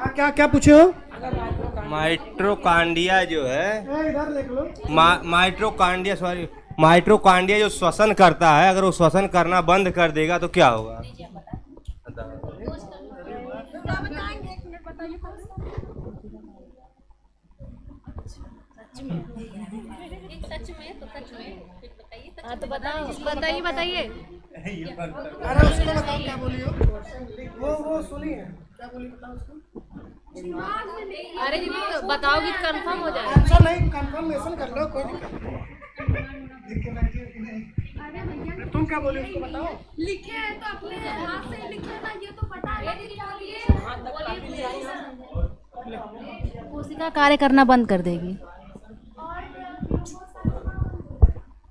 क्या क्या पूछे हो? माइटोकॉन्ड्रिया जो है, इधर देख लो। माइटोकॉन्ड्रिया जो श्वसन करता है, अगर वो श्वसन करना बंद कर देगा तो क्या होगा? हाँ तो बताओ, बताइए बताइए। अरे उसको बताओ क्या बोली हो? वो सुनिए क्या बोली, बताओ उसको। अरे जी तो बताओगी तो कंफर्म हो जाएगा। अच्छा नहीं, कंफर्मेशन कर लो, कोई दिक्कत नहीं। तुम क्या बोली उसको बताओ। लिखे हैं तो अपने हाथ से लिखे ना, ये तो पता है। कोशिका कार्य करना बंद कर देगी।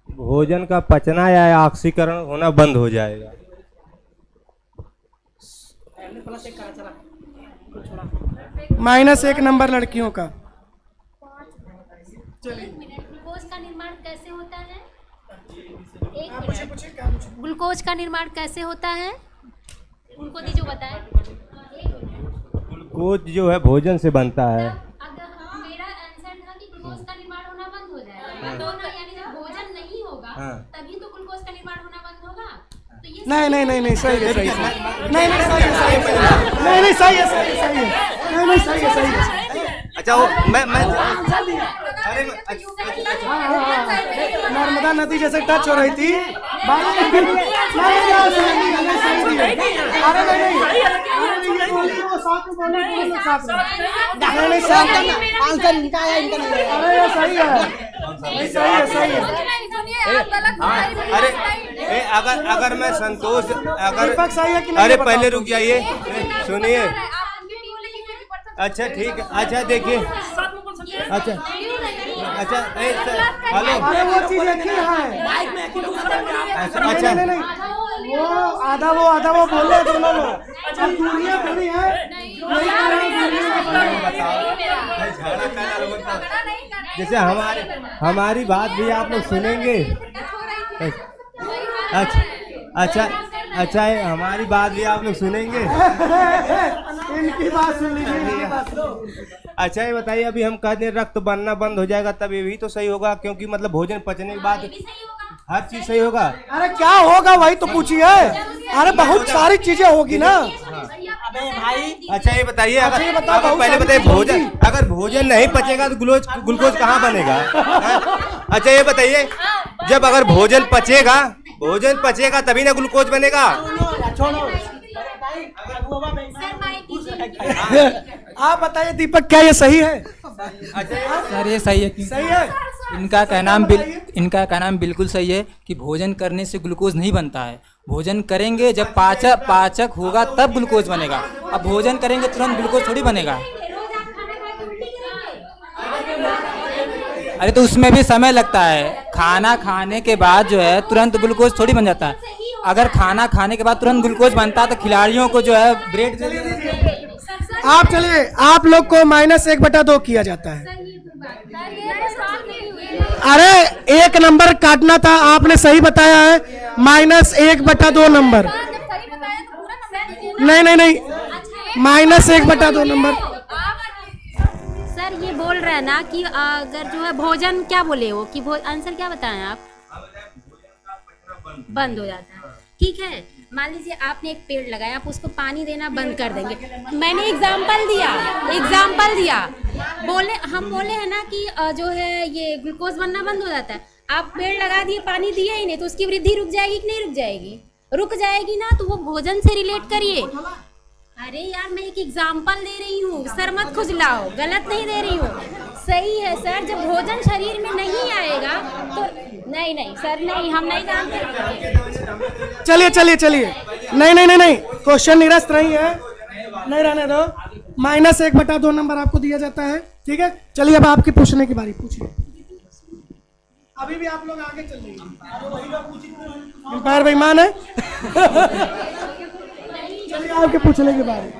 भोजन का पचना या ऑक्सीकरण होना बंद हो जाएगा। -1 नंबर लड़कियों का। ग्लूकोज का निर्माण कैसे होता है? ग्लूकोज का निर्माण कैसे होता है? उनको दीजिए बताएं। ग्लूकोज जो है भोजन से बनता है। अगर मेरा आंसर था कि ग्लूकोज का निर्माण होना बंद हो जाएगा, तो ना यानी जब भोजन नहीं होगा तभी तो ग्लूकोज का निर्माण होना बंद होगा। तो ये नहीं सही है, सही है। नहीं सही है, सही है। नहीं सही है, सही है। नहीं सही है, सही है। अच्छा वो मैं अरे नर्मदा नदी जैसे टच हो रही थी। अरे आंसर इनका है, इनका नहीं है। अरे ये सही है, सही है। अरे अगर मैं संतोष, अगर दीपक सही है कि नहीं? अरे पहले रुक जाइए, सुनिए। अच्छा ठीक है, अच्छा देखिए, अच्छा हेलो, अरे वो चीज एक ही है। अच्छा नहीं वो आधा वो बोले दोनों लोग। अब दूरियां बड़ी है। जैसे हमारी बात भी आप लोग सुनेंगे। अच्छा हमारी बात भी आप लोग सुनेंगे। इनकी बात सुन लीजिए। अच्छा ये बताइए, अभी हम कहते हैं रक्त बनना बंद हो जाएगा, तब ये भी तो सही होगा, क्योंकि मतलब भोजन पचने के बाद हर चीज सही होगा। अरे क्या होगा वही तो पूछिए। अरे बहुत सारी चीजें होगी ना। अबे भाई, अच्छा ये बताइए, अच्छा ये बताओ, अगर पहले बताइए भोजन, अगर भोजन नहीं पचेगा तो ग्लूकोज कहाँ बनेगा? अच्छा ये बताइए, जब अगर भोजन पचेगा तभी ना ग्लूकोज बनेगा। आप बताइए दीपक, क्या ये सही है? सर ये सही है। सही है। इनका कहना बिल्कुल सही है कि भोजन करने से ग्लूकोज नहीं बनता है। भोजन करेंगे जब पाचक होगा तब ग्लूकोज बनेगा। अब भोजन करेंगे तुरंत ग्लूकोज थोड़ी बनेगा। अरे तो उसमें भी समय लगता है। खाना खाने के बाद जो है तुरंत ग्लूकोज थोड़ी बन जाता है। अगर खाना खाने के बाद तुरंत ग्लूकोज बनता तो खिलाड़ियों को जो है ब्रेड। आप चलिए, आप लोग को -1/2 किया जाता है। अरे 1 नंबर काटना था, आपने सही बताया है। -1/2 नंबर। नहीं -1/2 नंबर। सर ये बोल रहे हैं ना कि अगर जो है भोजन, क्या बोले वो कि आंसर क्या बताएं आप? बंद हो जाता है। ठीक है, मान लीजिए आपने एक पेड़ लगाया, आप उसको पानी देना बंद कर देंगे। मैंने एग्जाम्पल दिया। हम बोले हैं ना कि जो है ये ग्लूकोज बनना बंद हो जाता है। आप पेड़ लगा दिए, पानी दिए ही नहीं, तो उसकी वृद्धि रुक जाएगी कि नहीं रुक जाएगी? रुक जाएगी ना तो वो भोजन से रिलेट करिए। अरे यार मैं एक एग्जाम्पल दे रही हूँ, सर मत खुजलाओ, गलत नहीं दे रही हूँ, सही है सर। जब भोजन शरीर में नहीं आएगा तो नहीं नहीं सर नहीं, हम नहीं जानते। चलिए चलिए चलिए, नहीं नहीं नहीं नहीं, क्वेश्चन निरस्त नहीं है, नहीं रहने दो। -1/2 नंबर आपको दिया जाता है, ठीक है। चलिए अब आपकी पूछने की बारी, पूछिए। अभी भी आप लोग आगे चल रही हैं, पैर बेईमान है। चलिए आपके पूछने की बारी।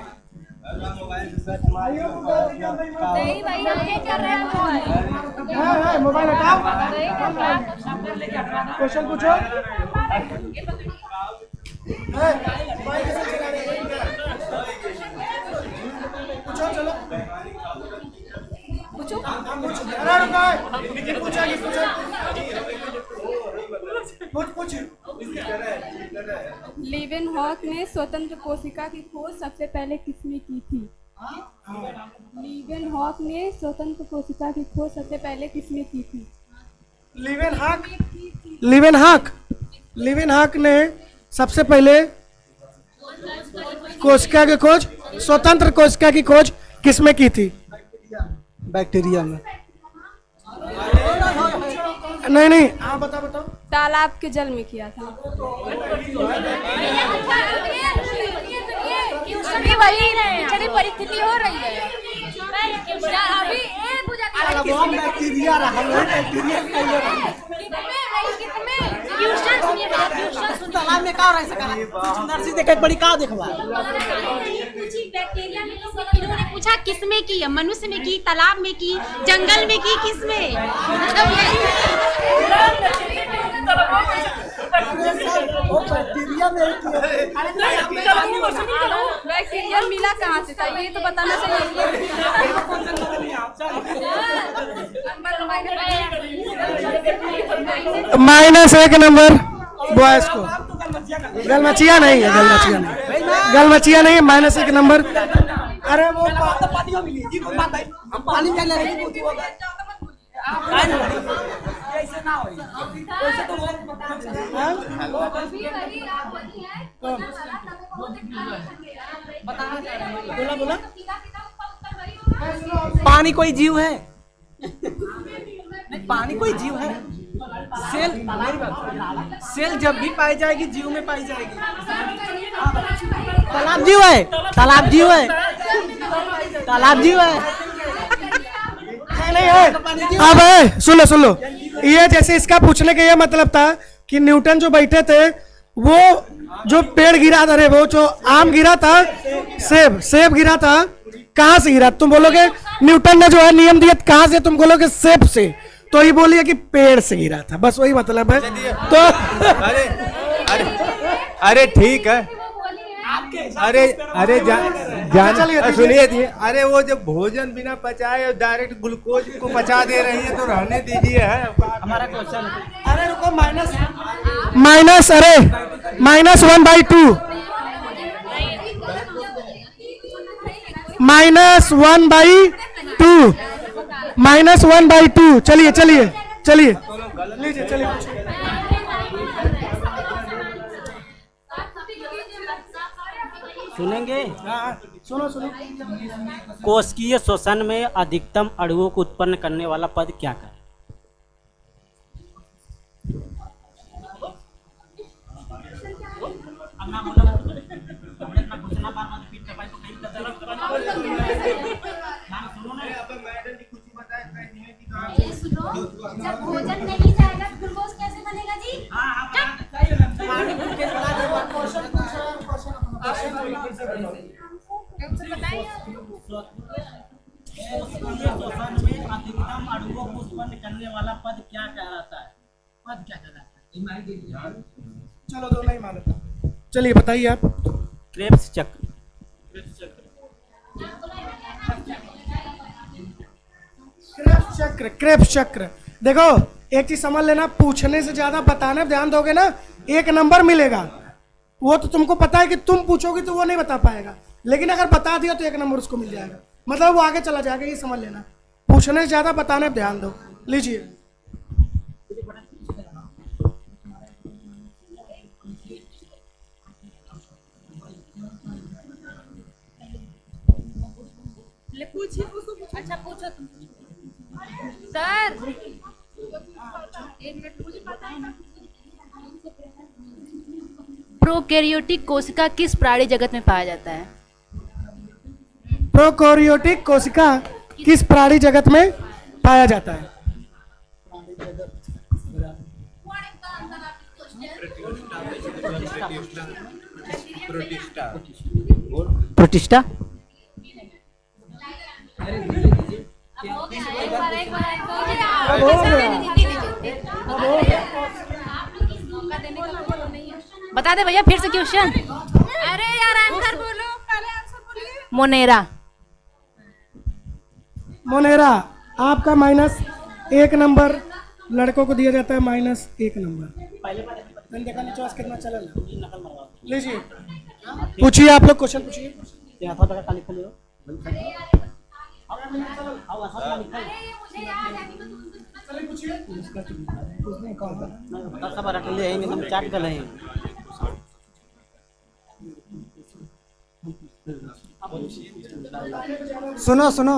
मोबाइल हटाओ, क्वेश्चन पूछो। पूछो चलो, पूछो। लीवेनहॉक ने स्वतंत्र कोशिका की खोज सबसे पहले किसने की थी? लीवेनहॉक ने स्वतंत्र कोशिका की खोज सबसे पहले किसने की थी? लीवेनहॉक ने सबसे पहले कोशिका की खोज, स्वतंत्र कोशिका की खोज किसमें की थी? बैक्टीरिया में। नहीं नहीं, आप बताओ। तालाब के जल में किया था। वही परिस्थिति हो रही है अभी। बैक्टीरिया तालाब में का रह सका, नर्सी देखे बड़ी का देखवा। बैक्टीरिया में इन्होंने पूछा किसमें की है, मनुष्य में की, तालाब में की, जंगल में की, किसमें? बैक्टीरिया मिला कहाँ से था, ये तो बताना -1 नंबर बॉयज को। गलमचिया नहीं है, गलमचिया नहीं है, -1 नंबर। अरे वो पानी में ले रही बोला। पानी कोई जीव है? पानी कोई जीव है? सेल जब भी पाई जाएगी जीव में पाई जाएगी। तालाब जीव है, तालाब जीव है, तालाब जीव है। नहीं है। अब सुन लो, ये जैसे इसका पूछने का ये मतलब था कि न्यूटन जो बैठे थे, वो जो पेड़ गिरा था, वो जो आम गिरा था, सेब गिरा था, कहाँ से गिरा? तुम बोलोगे न्यूटन ने जो है नियम दिया, कहाँ से? तुम बोलोगे सेब से, तो ये बोलिए कि पेड़ से गिरा था, बस वही मतलब है। तो अरे ठीक है, अरे सुनिए, अरे वो जब भोजन बिना पचाए और डायरेक्ट ग्लूकोज को पचा दे रही है तो रहने दीजिए। है हमारा क्वेश्चन। अरे रुको, माइनस अरे -1/2 -1/2 चलिए लीजिए, चलिए। सुनेंगे? सुनो। कोशिकीय श्वसन में अधिकतम अणुओं को उत्पन्न करने वाला पद क्या है? जब भोजन नहीं जाएगा ग्लूकोज कैसे बनेगा जी? अधिकतम अणुओं को उत्पन्न करने वाला पद क्या कहलाता है? पद क्या कहलाता है? चलो दो नहीं मालूम, चलिए बताइए आप। क्रेब्स चक्र। क्रेब्स चक्र। देखो एक चीज समझ लेना, पूछने से ज्यादा बताने ध्यान दोगे ना, 1 नंबर मिलेगा। वो तो तुमको पता है कि तुम पूछोगे तो वो नहीं बता पाएगा, लेकिन अगर बता दिया तो 1 नंबर उसको मिल जाएगा, मतलब वो आगे चला जाएगा, ये समझ लेना। पूछने से ज्यादा बताने पर ध्यान दो। लीजिए, अच्छा पूछो तुम। सर प्रोकैरियोटिक कोशिका किस प्राणी जगत में पाया जाता है? प्रोकैरियोटिक कोशिका किस प्राणी जगत में पाया जाता है? प्रोटिस्टा। बता दे भैया फिर से क्वेश्चन। अरे यार आंसर बोलो, पहले आंसर बोलिए। मोनेरा। मोनेरा। आपका -1 नंबर, लड़कों को दिया जाता है -1 नंबर। मैंने देखा नहीं चॉइस कितना चला ना। लीजिए पूछिए, आप लोग क्वेश्चन पूछिए। सुनो सुनो,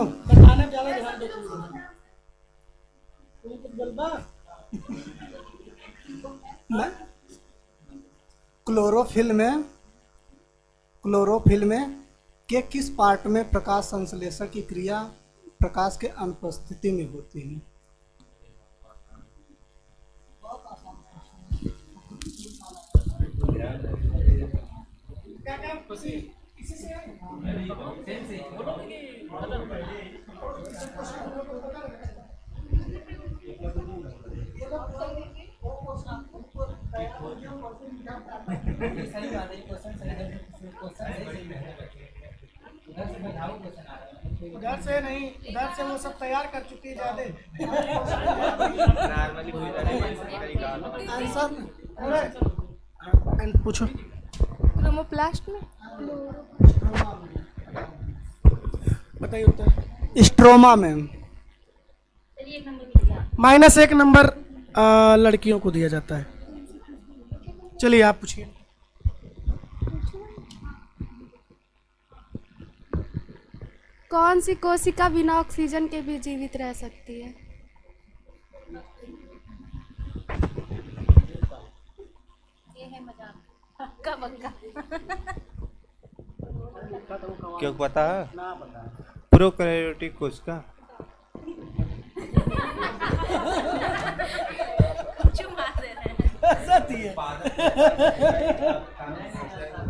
क्लोरोफिल में के किस पार्ट में प्रकाश संश्लेषण की क्रिया प्रकाश के अनुपस्थिति में होती है? उधर से नहीं, उधर से वो सब तैयार कर चुकी है ज्यादा। आंसर पूछो। क्रोमोप्लास्ट में बताइए उत्तर। स्ट्रोमा में। -1 नंबर लड़कियों को दिया जाता है। चलिए आप पूछिए। कौन सी कोशिका बिना ऑक्सीजन के भी जीवित रह सकती है? ये है मजाक। हक्का बक्का। क्यों पता है? प्रोकैरियोटिक कोशिका।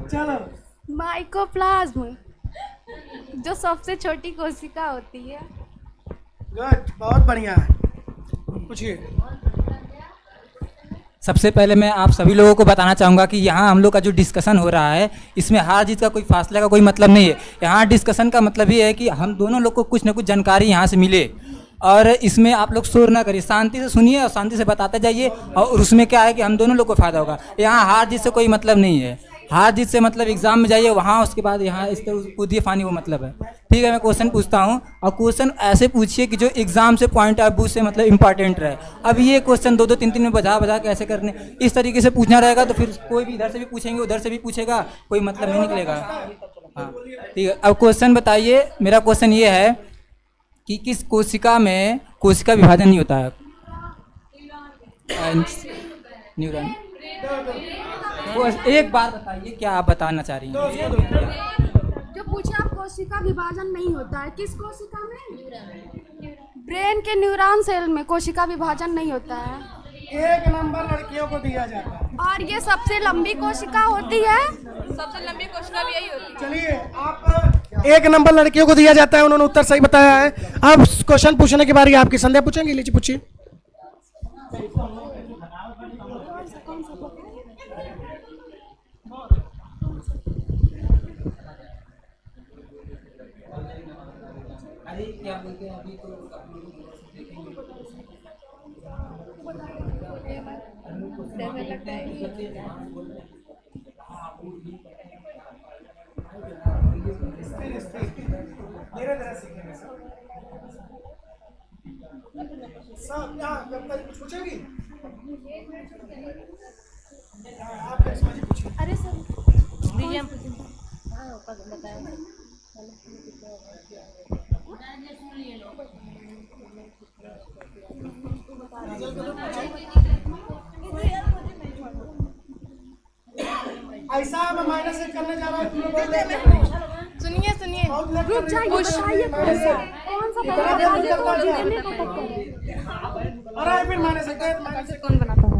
चलो। माइकोप्लाज्म जो सबसे छोटी कोशिका होती है। गुड, बहुत बढ़िया है। पूछिए। सबसे पहले मैं आप सभी लोगों को बताना चाहूँगा कि यहाँ हम लोग का जो डिस्कशन हो रहा है इसमें हार जीत का कोई फासले का कोई मतलब नहीं है। यहाँ डिस्कशन का मतलब ये है कि हम दोनों लोग को कुछ ना कुछ जानकारी यहाँ से मिले, और इसमें आप लोग शोर ना करिए, शांति से सुनिए और शांति से बताते जाइए, और उसमें क्या है कि हम दोनों लोग को फायदा होगा। यहाँ हार जीत से कोई मतलब नहीं है। हार जीत से मतलब एग्जाम में जाइए वहाँ, उसके बाद यहाँ इस तरह कूदिए फानी, वो मतलब है। ठीक है, मैं क्वेश्चन पूछता हूँ और क्वेश्चन ऐसे पूछिए कि जो एग्जाम से पॉइंट ऑफ व्यू से मतलब इंपॉर्टेंट रहे। अब ये क्वेश्चन 2-2 3-3 में बजा के ऐसे करने, इस तरीके से पूछना रहेगा तो फिर कोई भी इधर से भी पूछेंगे उधर से भी पूछेगा, कोई मतलब नहीं निकलेगा। हाँ ठीक है, अब क्वेश्चन बताइए। मेरा क्वेश्चन ये है कि किस कोशिका में कोशिका विभाजन नहीं होता है? न्यूरॉन। एक बार बताइए क्या आप बताना चाह रही हैं? जो पूछे आप, कोशिका विभाजन नहीं होता है किस कोशिका में? ब्रेन के न्यूरॉन सेल में कोशिका विभाजन नहीं होता है। 1 नंबर लड़कियों को दिया जाता है। और ये सबसे लंबी कोशिका होती है। सबसे लंबी कोशिका भी यही होती है। चलिए, आप 1 नंबर लड़कियों को दिया जाता है, उन्होंने उत्तर सही बताया है। अब क्वेश्चन पूछने की बारी आपकी। संध्या पूछेंगे? लीजिए पूछिए। क्या बोलते हैं अभी तो पूछेगी? अरे सर दीजिए हम। सुनिए सुनिए, रुक जाइए, बताइए कौन सा कौन बनाता है?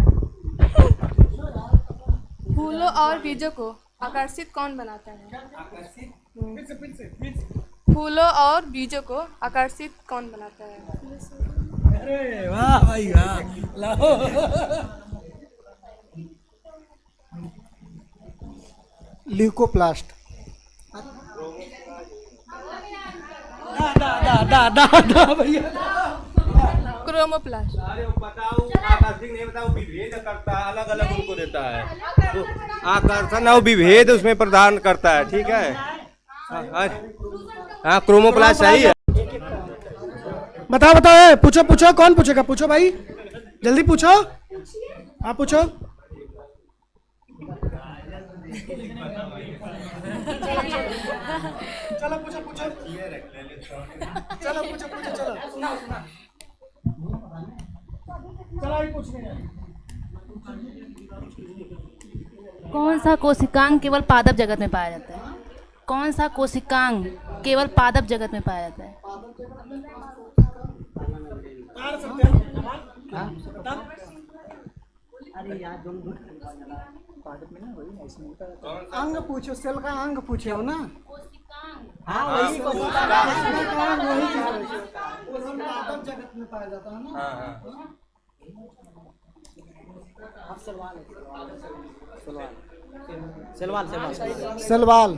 फूलों और बीजों को आकर्षित कौन बनाता है? फूलों और बीजों को आकर्षित कौन बनाता है? अरे वाह भाई वाह, लाओ। ल्यूकोप्लास्ट। दा भैया। क्रोमोप्लास्ट। अरे बताओ, आकर्षित नहीं बताओ, विभेद करता है, अलग अलग उनको देता है। तो आकर्षण और विभेद उसमें प्रदान करता है, ठीक है। हाँ, क्रोमोप्लास्ट सही है। बताओ बताओ, पूछो पूछो, कौन पूछेगा? पूछो भाई, जल्दी पूछो। हाँ पूछो। चलो पूछो पूछो, चलो पूछो पूछो, चलो चलो अभी पूछ रहे हैं। कौन सा कोशिकांग केवल पादप जगत में पाया जाता है? कौन सा कोशिकांग केवल पादप जगत में पाया जाता है? अंग पूछो, सेल का अंग पूछे हो ना? हाँ, वही पादप जगत में पाया जाता है ना। Cell wall cell wall.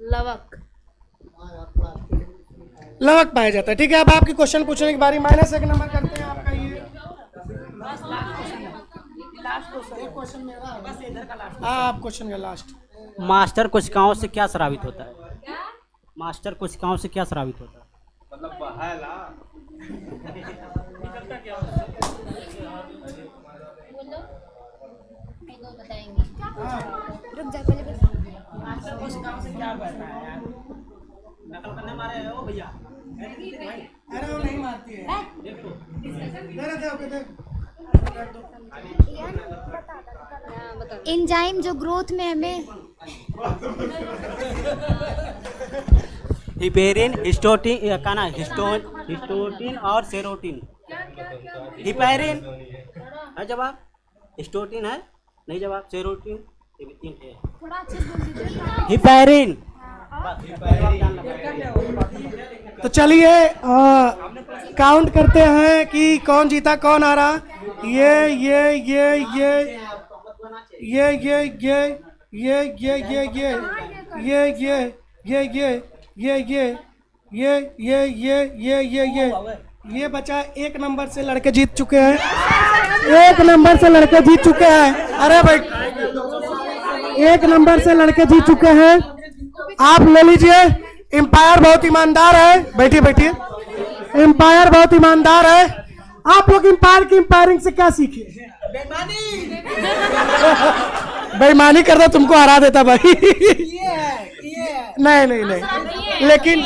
लवक। लवक पाया जाता है, ठीक है। अब आपकी क्वेश्चन पूछने की बारी, -1 नंबर करते हैं आपका। ये क्वेश्चन मेरा है। आप क्वेश्चन का लास्ट। मास्टर कोशिकाओं से क्या स्रावित होता है? मास्टर कोशिकाओं से क्या स्रावित होता है? मतलब बहाला। रुक जा पहले बस। मास्टर कोशिकाओं से क्या बहता है यार? नकल करने मारे हो भैया? अरे वो नहीं मारती है। देखो एंजाइम जो ग्रोथ में हमें हिपेरिन, हिस्टोटिन का ना, हिस्टोटिन और सेरोटिन। हिपेरिन है जवाब, हिस्टोटिन है नहीं जवाब, सेरोटिन है। हिपेरिन। तो चलिए काउंट करते हैं कि कौन जीता, कौन आ रहा। ये बचा 1 नंबर से लड़के जीत चुके हैं, 1 नंबर से लड़के जीत चुके हैं। अरे भाई 1 नंबर से लड़के जीत चुके हैं। आप ले लीजिए। एम्पायर बहुत ईमानदार है, बैठिए बैठिए। एम्पायर बहुत ईमानदार है। आप लोग एम्पायर की एम्पायरिंग से क्या सीखे? बेईमानी करता तुमको हरा देता भाई। नहीं नहीं नहीं, लेकिन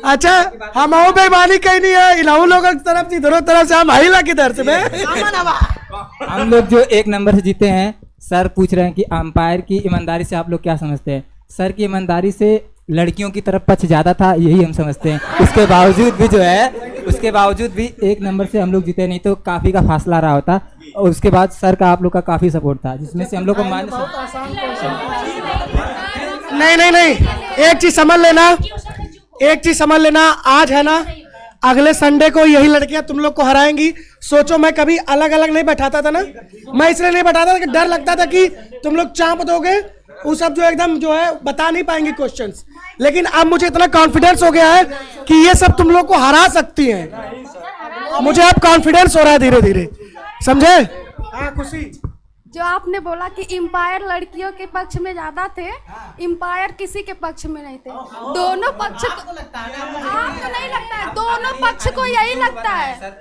अच्छा हम बेईमानी कहीं नहीं है। इलाऊ लोग की तरफ से, दोनों तरफ से, हम महिला की तरफ से। हम लोग जो 1 नंबर से जीते हैं, सर पूछ रहे हैं कि अंपायर की ईमानदारी से आप लोग क्या समझते हैं? सर की ईमानदारी से लड़कियों की तरफ पक्ष ज़्यादा था, यही हम समझते हैं। उसके बावजूद भी जो है, उसके बावजूद भी 1 नंबर से हम लोग जीते, नहीं तो काफ़ी का फासला रहा होता। और उसके बाद सर का आप लोग का काफ़ी सपोर्ट था, जिसमें से हम लोग को नहीं नहीं नहीं, एक चीज़ समझ लेना, एक चीज़ समझ लेना, आज है ना, अगले संडे को यही लड़कियां तुम लोग को हराएंगी। सोचो, मैं कभी अलग अलग नहीं बैठाता था ना, मैं इसलिए नहीं बैठाता था कि डर लगता था कि तुम लोग चांप दोगे, वो सब जो एकदम जो है बता नहीं पाएंगे क्वेश्चंस। लेकिन अब मुझे इतना कॉन्फिडेंस हो गया है कि ये सब तुम लोग को हरा सकती हैं। मुझे अब कॉन्फिडेंस हो रहा है धीरे धीरे, समझे? हाँ खुशी, जो आपने बोला कि एम्पायर लड़कियों के पक्ष में ज्यादा थे, एम्पायर किसी के पक्ष में नहीं थे। दोनों पक्ष को आपको नहीं लगता है? दोनों पक्ष को यही लगता है,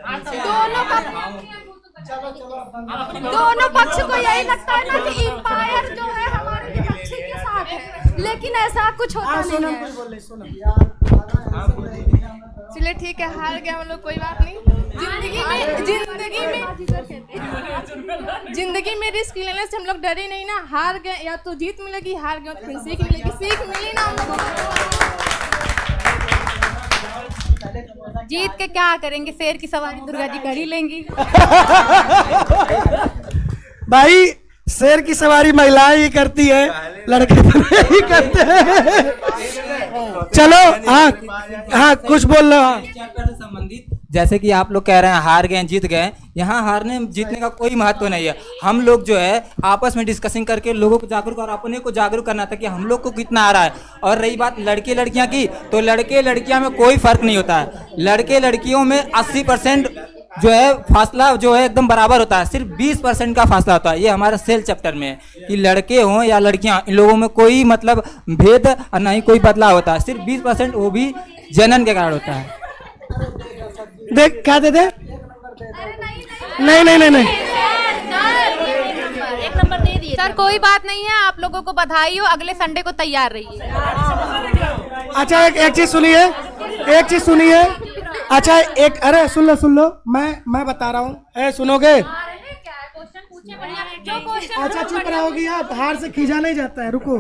दोनों पक्ष को यही लगता है ना कि एम्पायर जो है हमारे विपक्षी के साथ है, लेकिन ऐसा कुछ होता नहीं है। चलिए ठीक है, हार गए हम लोग, कोई बात नहीं। जिंदगी में रिस्क लेने से हम लोग डरे नहीं ना। हार गए या तो जीत मिलेगी, हार गए तो फिर सीख मिलेगी। सीख मिली ना हम लोगों को। जीत के क्या करेंगे, शेर की सवारी दुर्गा जी कर ही लेंगी। भाई शेर की सवारी महिलाएं ही करती है, लड़के तो नहीं करते हैं। चलो हाँ हाँ कुछ बोल रहे हो। चैप्टर से संबंधित जैसे कि आप लोग कह रहे हैं हार गए जीत गए, यहाँ हारने जीतने का कोई महत्व नहीं है। हम लोग जो है आपस में डिस्कसिंग करके लोगों को जागरूक और अपने को जागरूक करना था कि हम लोग को कितना आ रहा है। और रही बात लड़के लड़कियां की, तो लड़के लड़कियां में कोई फर्क नहीं होता है। लड़के लड़कियों में 80% जो है फासला जो है एकदम बराबर होता है, सिर्फ 20% का फासला होता है। ये हमारा सेल चैप्टर में है कि लड़के हों या लड़कियां, इन लोगों में कोई मतलब भेद और ना ही कोई बदलाव होता है। सिर्फ 20%, वो भी जनन के कारण होता है। देख क्या दे दे? नहीं नहीं नहीं नहीं, एक नंबर दे दिए सर। कोई बात नहीं है, आप लोगों को बधाई हो, अगले संडे को तैयार रहिए। अच्छा एक चीज सुनिए, एक चीज सुनिए। अच्छा एक, अरे सुन लो, मैं बता रहा हूँ। ए सुनोगे? अच्छा चुप रहोगी आप, हार से खींचा नहीं जाता है। रुको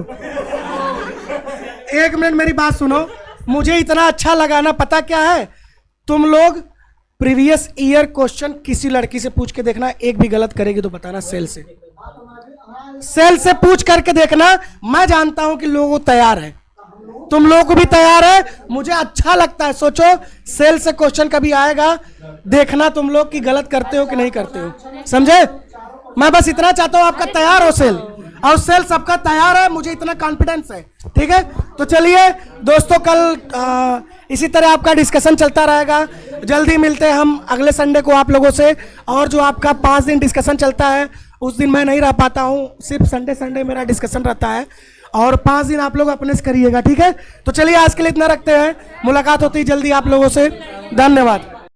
1 मिनट मेरी बात सुनो। मुझे इतना अच्छा लगा ना, पता क्या है, तुम लोग प्रीवियस ईयर क्वेश्चन किसी लड़की से पूछ के देखना, एक भी गलत करेगी तो बताना। सेल से पूछ करके देखना। मैं जानता हूं कि लोग तैयार है, तुम लोगों को भी तैयार है, मुझे अच्छा लगता है। सोचो सेल से क्वेश्चन कभी आएगा, देखना तुम लोग कि गलत करते हो कि नहीं करते हो, समझे? मैं बस इतना चाहता हूं आपका तैयार हो सेल, और सेल सबका तैयार है, मुझे इतना कॉन्फिडेंस है। ठीक है, तो चलिए दोस्तों, कल इसी तरह आपका डिस्कशन चलता रहेगा। जल्दी मिलते हैं हम अगले संडे को आप लोगों से। और जो आपका 5 दिन डिस्कशन चलता है, उस दिन मैं नहीं रह पाता हूँ, सिर्फ संडे मेरा डिस्कशन रहता है, और 5 दिन आप लोग अपने से करिएगा। ठीक है, तो चलिए आज के लिए इतना रखते हैं, मुलाकात होती है जल्दी आप लोगों से। धन्यवाद।